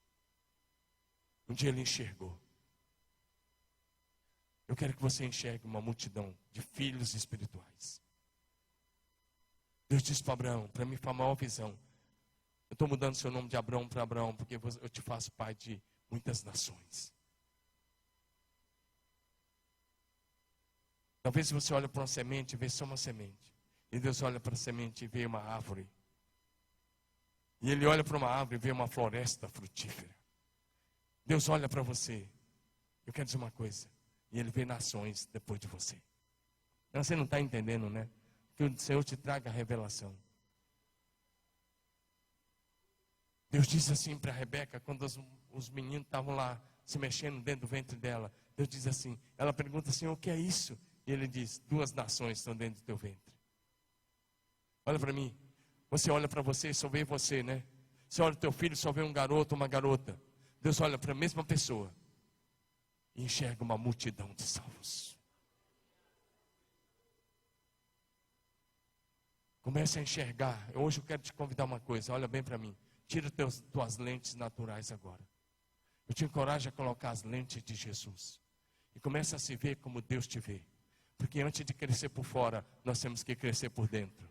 Um dia ele enxergou. Eu quero que você enxergue uma multidão de filhos espirituais. Deus disse para Abraão, para mim foi a maior visão: eu estou mudando seu nome de Abraão para Abraão, porque eu te faço pai de muitas nações. Talvez você olhe para uma semente e vê só uma semente. E Deus olha para a semente e vê uma árvore. E Ele olha para uma árvore e vê uma floresta frutífera. Deus olha para você. Eu quero dizer uma coisa. E Ele vê nações depois de você. Você não está entendendo, né? Que o Senhor te traga a revelação. Deus disse assim para Rebeca, quando os meninos estavam lá se mexendo dentro do ventre dela. Deus diz assim, ela pergunta: Senhor, o que é isso? E Ele diz: 2 nações estão dentro do teu ventre. Olha para mim. Você olha para você e só vê você, né? Você olha para o teu filho e só vê um garoto, uma garota. Deus olha para a mesma pessoa e enxerga uma multidão de salvos. Comece a enxergar. Hoje eu quero te convidar uma coisa. Olha bem para mim. Tira tuas lentes naturais agora. Eu te encorajo a colocar as lentes de Jesus. E comece a se ver como Deus te vê. Porque antes de crescer por fora, nós temos que crescer por dentro.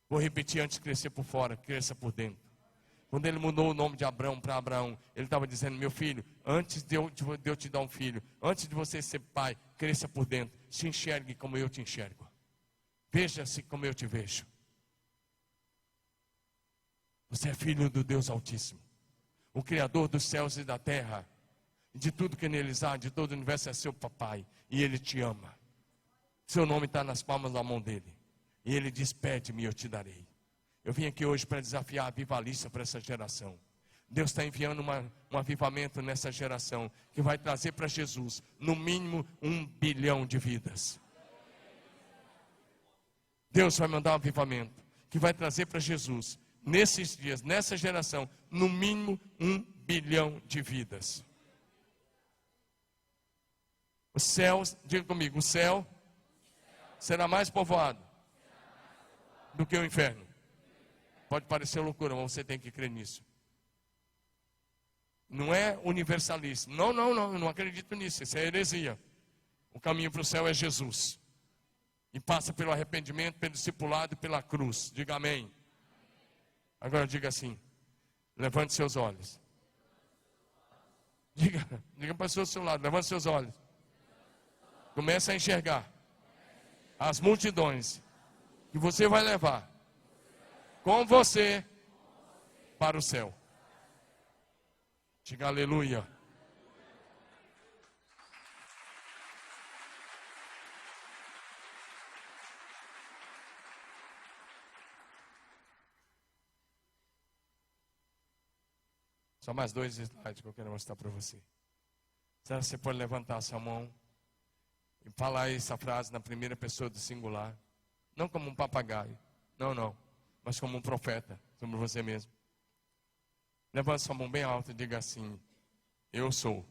Vou repetir: antes de crescer por fora, cresça por dentro. Quando Ele mudou o nome de Abraão para Abraão, Ele estava dizendo: meu filho, antes de eu te dar um filho, antes de você ser pai, cresça por dentro. Se enxergue como eu te enxergo. Veja-se como eu te vejo. Você é filho do Deus Altíssimo, o Criador dos céus e da terra, de tudo que neles há, de todo o universo. É seu papai, e Ele te ama. Seu nome está nas palmas da mão dele, e Ele diz: pede-me e eu te darei. Eu vim aqui hoje para desafiar a avivalista para essa geração. Deus está enviando um avivamento nessa geração, que vai trazer para Jesus, no mínimo, 1 bilhão de vidas. Deus vai mandar um avivamento, que vai trazer para Jesus, nesses dias, nessa geração, no mínimo 1 bilhão de vidas. O céu, diga comigo, o céu será mais povoado do que o inferno. Pode parecer loucura, mas você tem que crer nisso. Não é universalista. Não, eu não acredito nisso. Isso é heresia. O caminho para o céu é Jesus. E passa pelo arrependimento, pelo discipulado e pela cruz. Diga amém. Agora diga assim: levante seus olhos. Diga para a pessoa do seu lado: levante seus olhos. Comece a enxergar as multidões que você vai levar com você para o céu. Diga aleluia. Só mais 2 slides que eu quero mostrar para você. Será que você pode levantar a sua mão e falar essa frase na primeira pessoa do singular? Não como um papagaio. Não. Mas como um profeta sobre você mesmo. Levanta sua mão bem alta e diga assim: eu sou.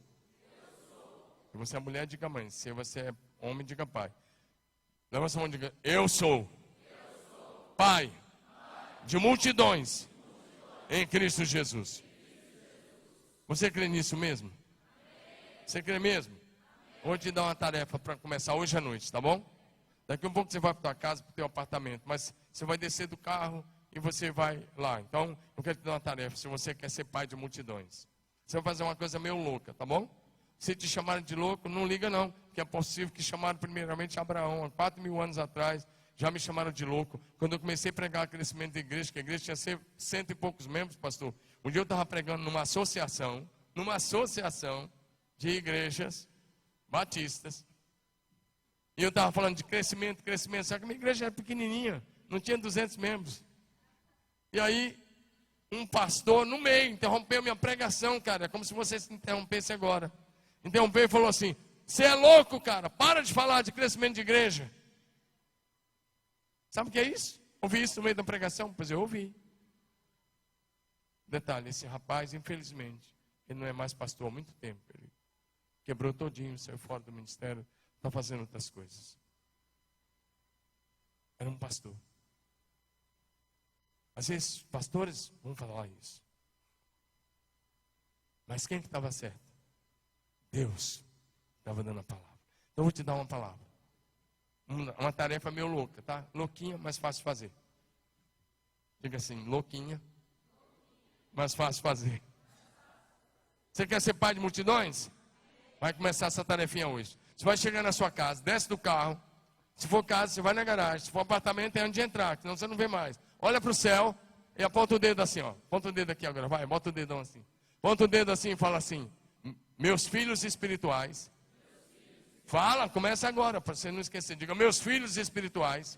Se você é mulher, diga mãe. Se você é homem, diga pai. Levanta sua mão e diga: eu sou pai de multidões em Cristo Jesus. Você crê nisso mesmo? Você crê mesmo? Vou te dar uma tarefa para começar hoje à noite, tá bom? Daqui a um pouco você vai para tua casa, para o teu apartamento, mas você vai descer do carro e você vai lá. Então, eu quero te dar uma tarefa, se você quer ser pai de multidões. Você vai fazer uma coisa meio louca, tá bom? Se te chamarem de louco, não liga não, porque é possível que chamaram primeiramente Abraão, há 4.000 anos atrás, já me chamaram de louco. Quando eu comecei a pregar crescimento de igreja, que a igreja tinha 100 e poucos membros, pastor. Um dia eu estava pregando numa associação de igrejas batistas. E eu estava falando de crescimento, só que a minha igreja era pequenininha, não tinha 200 membros. E aí, um pastor no meio interrompeu minha pregação, cara, é como se você se interrompesse agora. Interrompeu e falou assim: você é louco, cara, para de falar de crescimento de igreja. Sabe o que é isso? Ouvi isso no meio da pregação? Pois eu ouvi. Detalhe, esse rapaz, infelizmente, ele não é mais pastor há muito tempo. Ele quebrou todinho, saiu fora do ministério, está fazendo outras coisas. Era um pastor. Às vezes, pastores vão falar isso. Mas quem que estava certo? Deus estava dando a palavra. Então eu vou te dar uma palavra. Uma tarefa meio louca, tá? Louquinha, mas fácil de fazer. Diga assim: louquinha, mas fácil de fazer. Você quer ser pai de multidões? Vai começar essa tarefinha hoje. Você vai chegar na sua casa, desce do carro. Se for casa, você vai na garagem. Se for apartamento, é onde entrar, senão você não vê mais. Olha para o céu e aponta o dedo assim, ó. Aponta o dedo aqui agora, vai, bota o dedão assim. Aponta o dedo assim e fala assim: meus filhos espirituais. Fala, começa agora, para você não esquecer. Diga: meus filhos espirituais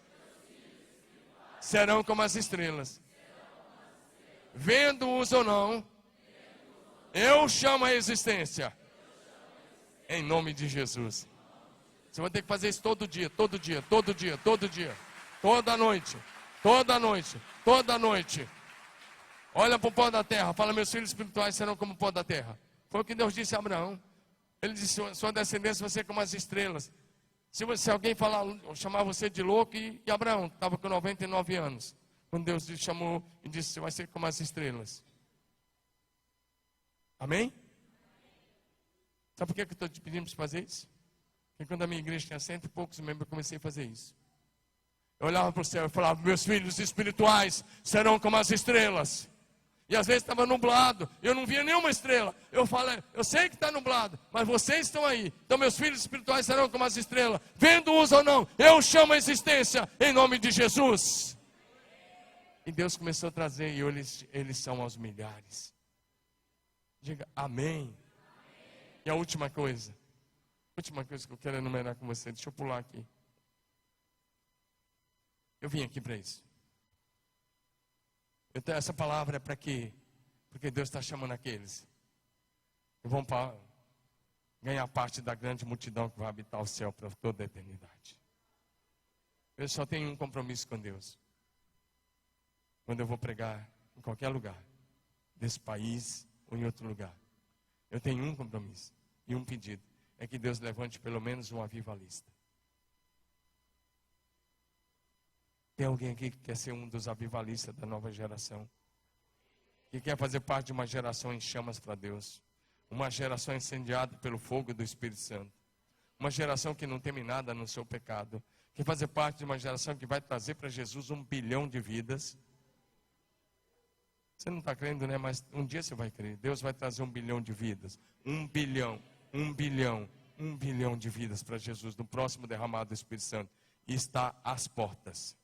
serão como as estrelas. Vendo-os ou não, eu chamo a existência. Em nome de Jesus. Você vai ter que fazer isso todo dia. Toda noite. Olha para o pó da terra. Fala: meus filhos espirituais serão como o pó da terra. Foi o que Deus disse a Abraão. Ele disse: sua descendência vai ser como as estrelas. Se alguém chamar você de louco, e Abraão estava com 99 anos. Quando Deus te chamou e disse: você vai ser como as estrelas. Amém? Sabe por que eu estou te pedindo para fazer isso? Porque quando a minha igreja tinha 100 e poucos membros, eu comecei a fazer isso. Eu olhava para o céu e falava: meus filhos espirituais serão como as estrelas. E às vezes estava nublado, eu não via nenhuma estrela. Eu falei: eu sei que está nublado, mas vocês estão aí. Então meus filhos espirituais serão como as estrelas. Vendo-os ou não, eu chamo a existência em nome de Jesus. E Deus começou a trazer, e eles são aos milhares. Diga amém. E a última coisa que eu quero enumerar com você, deixa eu pular aqui. Eu vim aqui para isso. Essa palavra é para quê? Porque Deus está chamando aqueles que vão ganhar parte da grande multidão que vai habitar o céu para toda a eternidade. Eu só tenho um compromisso com Deus. Quando eu vou pregar em qualquer lugar, desse país ou em outro lugar, eu tenho um compromisso e um pedido: é que Deus levante pelo menos um avivalista. Tem alguém aqui que quer ser um dos avivalistas da nova geração? Que quer fazer parte de uma geração em chamas para Deus? Uma geração incendiada pelo fogo do Espírito Santo? Uma geração que não teme nada no seu pecado? Quer fazer parte de uma geração que vai trazer para Jesus 1 bilhão de vidas? Você não está crendo, né? Mas um dia você vai crer. Deus vai trazer 1 bilhão de vidas. 1 bilhão de vidas para Jesus no próximo derramado do Espírito Santo. E está às portas.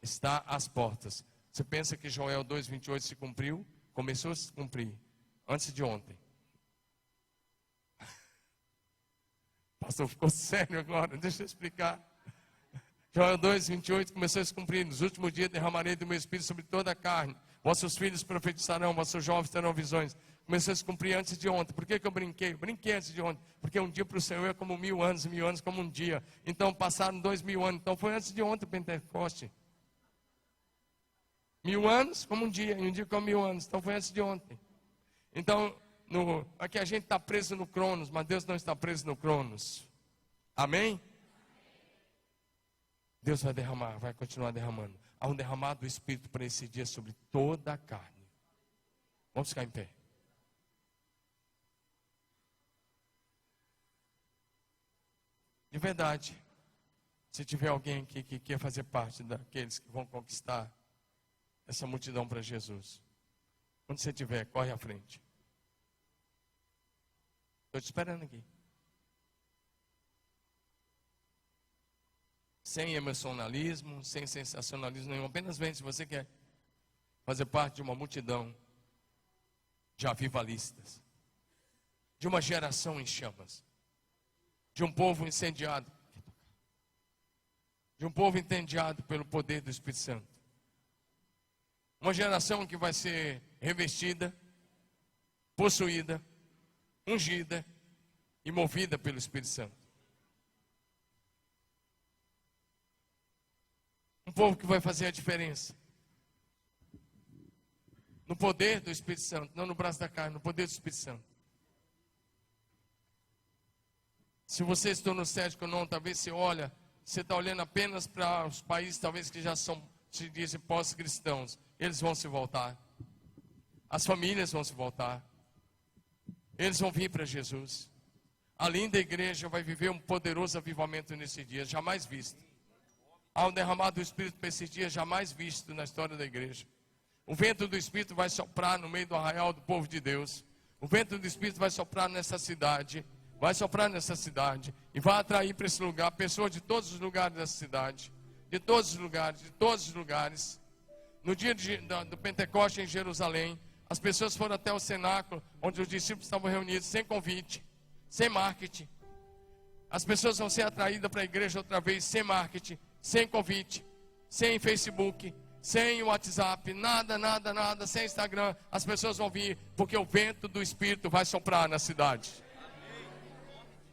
Está às portas. Você pensa que Joel 2:28 se cumpriu? Começou a se cumprir antes de ontem. Pastor, ficou sério agora, deixa eu explicar. Joel 2:28 começou a se cumprir. Nos últimos dias derramarei do meu Espírito sobre toda a carne. Vossos filhos profetizarão, vossos jovens terão visões. Começou a se cumprir antes de ontem. Por que eu brinquei? Brinquei antes de ontem. Porque um dia para o Senhor é como 1000 anos, 1000 anos como um dia. Então passaram 2000 anos. Então foi antes de ontem o Pentecoste. 1000 anos como um dia, e um dia como 1000 anos. Então foi antes de ontem. Então, aqui a gente está preso no Cronos, mas Deus não está preso no Cronos. Amém? Deus vai derramar, vai continuar derramando. Há um derramado do Espírito para esse dia sobre toda a carne. Vamos ficar em pé. De verdade, se tiver alguém aqui que quer fazer parte daqueles que vão conquistar essa multidão para Jesus, quando você tiver, corre à frente. Estou te esperando aqui. Sem emocionalismo, sem sensacionalismo nenhum. Apenas vem se você quer fazer parte de uma multidão de avivalistas, de uma geração em chamas, de um povo incendiado, de um povo incendiado pelo poder do Espírito Santo. Uma geração que vai ser revestida, possuída, ungida e movida pelo Espírito Santo. Um povo que vai fazer a diferença. No poder do Espírito Santo, não no braço da carne, no poder do Espírito Santo. Se você está no cético ou não, talvez você está olhando apenas para os países, talvez que já são, se dizem, pós-cristãos. Eles vão se voltar. As famílias vão se voltar. Eles vão vir para Jesus. A linda igreja vai viver um poderoso avivamento nesse dia, jamais visto. Há um derramado do Espírito para esse dia, jamais visto na história da igreja. O vento do Espírito vai soprar no meio do arraial do povo de Deus. O vento do Espírito vai soprar nessa cidade. Vai soprar nessa cidade e vai atrair para esse lugar pessoas de todos os lugares dessa cidade. De todos os lugares, de todos os lugares. No dia do Pentecoste em Jerusalém, as pessoas foram até o cenáculo, onde os discípulos estavam reunidos, sem convite, sem marketing. As pessoas vão ser atraídas para a igreja outra vez, sem marketing, sem convite, sem Facebook, sem WhatsApp, nada, sem Instagram. As pessoas vão vir, porque o vento do Espírito vai soprar na cidade.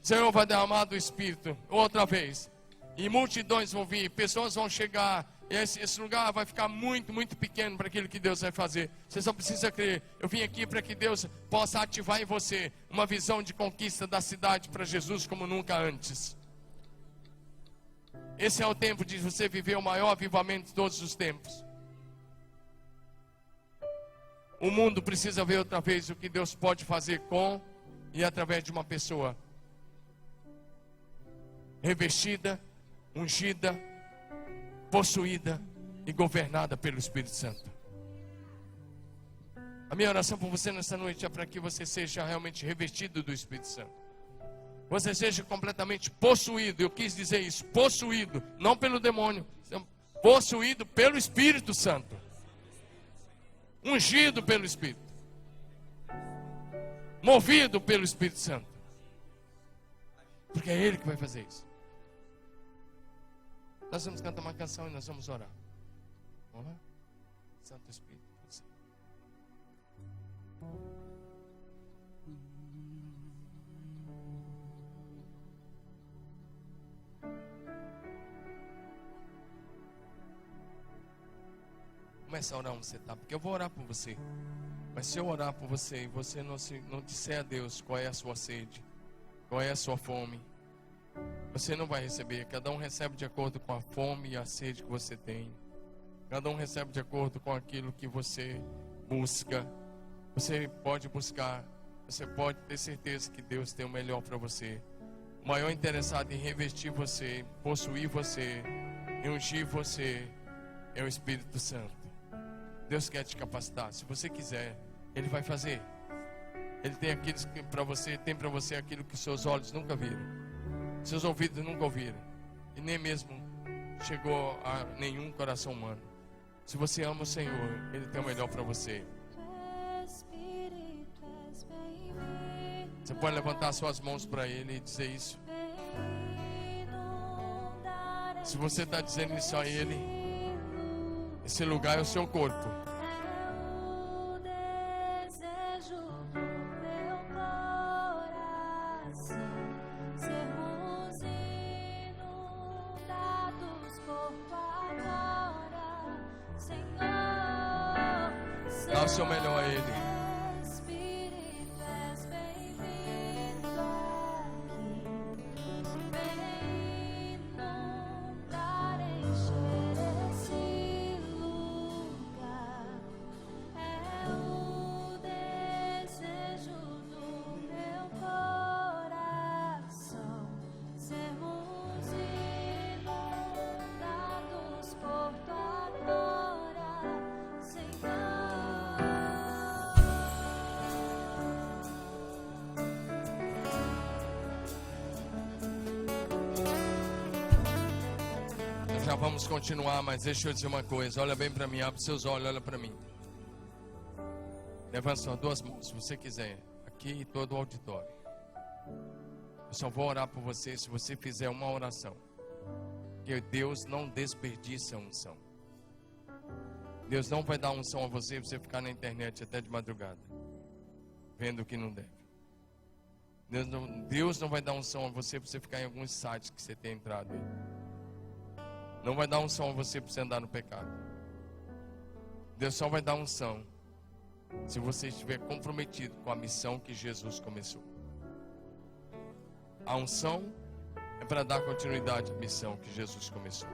O Senhor vai derramar do Espírito outra vez. E multidões vão vir, pessoas vão chegar. Esse lugar vai ficar muito, muito pequeno para aquilo que Deus vai fazer. Você só precisa crer. Eu vim aqui para que Deus possa ativar em você uma visão de conquista da cidade para Jesus como nunca antes. Esse é o tempo de você viver o maior avivamento de todos os tempos. O mundo precisa ver outra vez o que Deus pode fazer com e através de uma pessoa revestida, ungida, possuída e governada pelo Espírito Santo. A minha oração por você nessa noite é para que você seja realmente revestido do Espírito Santo. Você seja completamente possuído. Eu quis dizer isso, possuído, não pelo demônio, possuído pelo Espírito Santo. Ungido pelo Espírito. Movido pelo Espírito Santo. Porque é Ele que vai fazer isso. Nós vamos cantar uma canção e nós vamos orar. Vamos lá? Santo Espírito. Começa a orar onde você está, porque eu vou orar por você. Mas se eu orar por você e você não disser a Deus qual é a sua sede, qual é a sua fome, você não vai receber. Cada um recebe de acordo com a fome e a sede que você tem. Cada um recebe de acordo com aquilo que você busca. Você pode buscar, você pode ter certeza que Deus tem o melhor para você. O maior interessado em revestir você, possuir você, em ungir você, é o Espírito Santo. Deus quer te capacitar. Se você quiser, Ele vai fazer. Ele tem aqueles que para você, tem para você aquilo que seus olhos nunca viram, seus ouvidos nunca ouviram, e nem mesmo chegou a nenhum coração humano. Se você ama o Senhor, Ele tem o melhor para você. Você pode levantar suas mãos para Ele e dizer isso. Se você está dizendo isso a Ele, esse lugar é o seu corpo. seu melhor a Ele. Já vamos continuar, mas deixa eu dizer uma coisa. Olha bem para mim, abre seus olhos, olha para mim. Levanta suas duas mãos, se você quiser. Aqui e todo o auditório. Eu só vou orar por você se você fizer uma oração. Porque Deus não desperdiça unção. Deus não vai dar unção a você e você ficar na internet até de madrugada, vendo o que não deve. Deus não vai dar unção a você para você ficar em alguns sites que você tem entrado aí. Não vai dar unção a você para você andar no pecado. Deus só vai dar unção se você estiver comprometido com a missão que Jesus começou. A unção é para dar continuidade à missão que Jesus começou.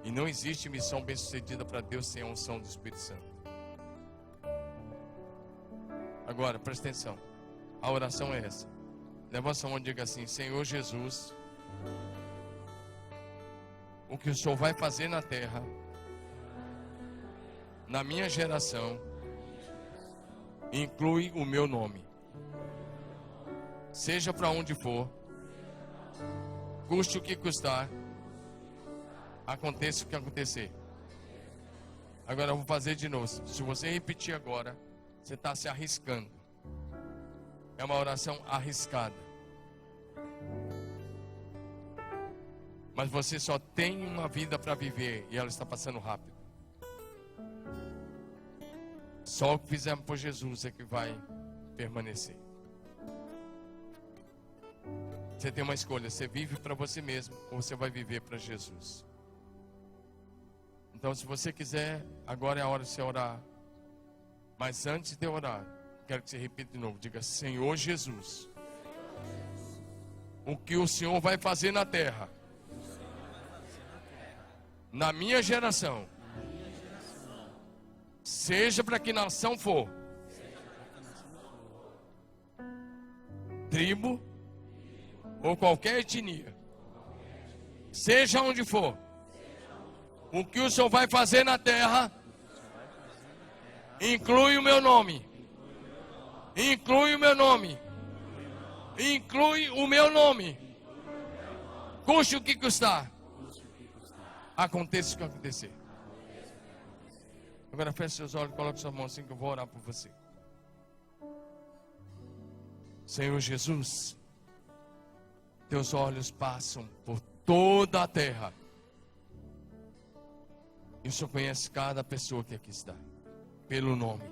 E não existe missão bem-sucedida para Deus sem a unção do Espírito Santo. Agora, presta atenção. A oração é essa. Levanta sua mão e diga assim: Senhor Jesus, o que o Senhor vai fazer na terra, na minha geração, inclui o meu nome. Seja para onde for, custe o que custar, aconteça o que acontecer. Agora eu vou fazer de novo. Se você repetir agora, você está se arriscando. É uma oração arriscada. Mas você só tem uma vida para viver e ela está passando rápido. Só o que fizemos por Jesus é que vai permanecer. Você tem uma escolha: você vive para você mesmo ou você vai viver para Jesus. Então, se você quiser, agora é a hora de você orar. Mas antes de orar, quero que você repita de novo. Diga: Senhor Jesus, o que o Senhor vai fazer na terra, na minha geração, seja para que nação for, tribo ou qualquer etnia, seja onde for, o que o Senhor vai fazer na terra inclui o meu nome. Inclui o meu nome. Inclui o meu nome. Custe o que custar, aconteça o que acontecer. Agora feche seus olhos e coloque sua mão assim que eu vou orar por você. Senhor Jesus, teus olhos passam por toda a terra. E o Senhor conhece cada pessoa que aqui está, pelo nome.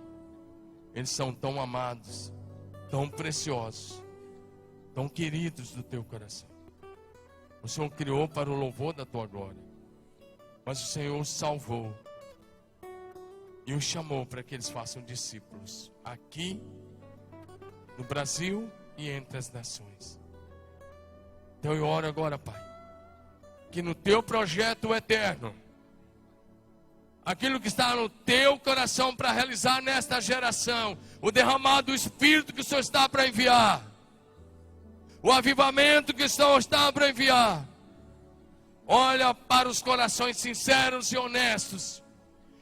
Eles são tão amados, tão preciosos, tão queridos do teu coração. O Senhor criou para o louvor da tua glória. Mas o Senhor os salvou e os chamou para que eles façam discípulos aqui no Brasil e entre as nações. Então eu oro agora, Pai, que no teu projeto eterno, aquilo que está no teu coração para realizar nesta geração, o derramado do Espírito que o Senhor está para enviar, o avivamento que o Senhor está para enviar, olha para os corações sinceros e honestos.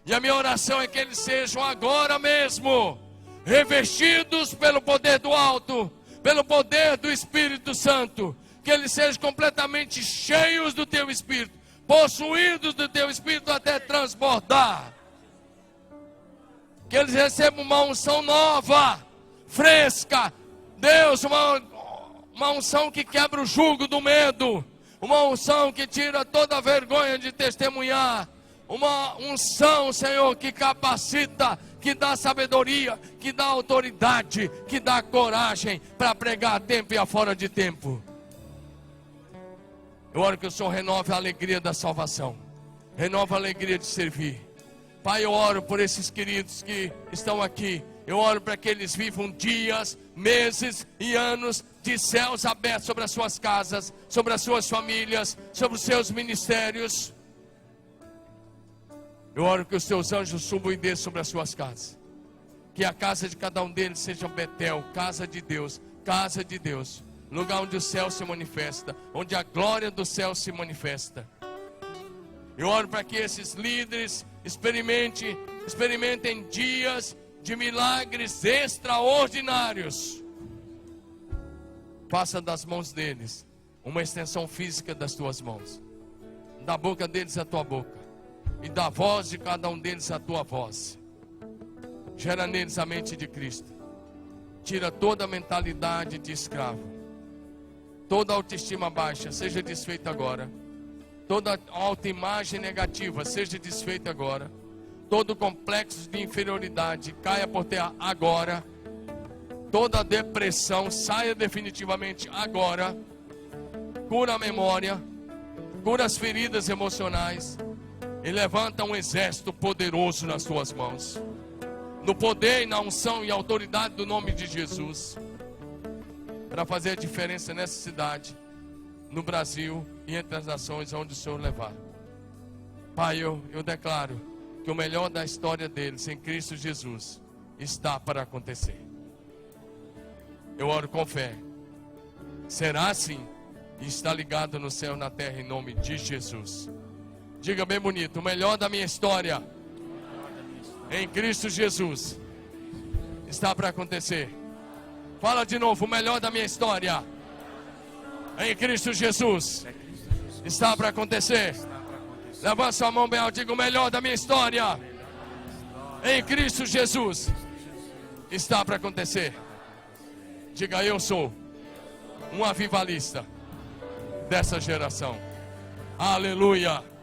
E a minha oração é que eles sejam agora mesmo revestidos pelo poder do alto, pelo poder do Espírito Santo. Que eles sejam completamente cheios do teu Espírito, possuídos do teu Espírito até transbordar. Que eles recebam uma unção nova, fresca. Deus, uma unção que quebra o jugo do medo. Uma unção que tira toda a vergonha de testemunhar. Uma unção, Senhor, que capacita, que dá sabedoria, que dá autoridade, que dá coragem para pregar a tempo e a fora de tempo. Eu oro que o Senhor renove a alegria da salvação, renova a alegria de servir, Pai, eu oro por esses queridos que estão aqui. Eu oro para que eles vivam dias, meses e anos de céus abertos sobre as suas casas, sobre as suas famílias, sobre os seus ministérios. Eu oro que os teus anjos subam e desçam sobre as suas casas. Que a casa de cada um deles seja Betel, casa de Deus, lugar onde o céu se manifesta, onde a glória do céu se manifesta. Eu oro para que esses líderes experimentem dias de milagres extraordinários. Faça das mãos deles uma extensão física das tuas mãos, da boca deles a tua boca, e da voz de cada um deles a tua voz. Gera neles a mente de Cristo. Tira toda a mentalidade de escravo, toda autoestima baixa seja desfeita agora. Toda autoimagem negativa seja desfeita agora. Todo complexo de inferioridade caia por terra agora. Toda depressão saia definitivamente agora. Cura a memória, cura as feridas emocionais e levanta um exército poderoso nas tuas mãos, no poder e na unção e autoridade do nome de Jesus, para fazer a diferença nessa cidade, no Brasil e entre as nações onde o Senhor levar. Pai, eu declaro que o melhor da história deles em Cristo Jesus está para acontecer. Eu oro com fé. Será assim e está ligado no céu e na terra em nome de Jesus. Diga bem bonito: o melhor da minha história em Cristo Jesus está para acontecer. Fala de novo: o melhor da minha história em Cristo Jesus está para acontecer. Levanta sua mão bem alto, diga: o melhor da minha história em Cristo Jesus está para acontecer. Diga: eu sou um avivalista dessa geração. Aleluia.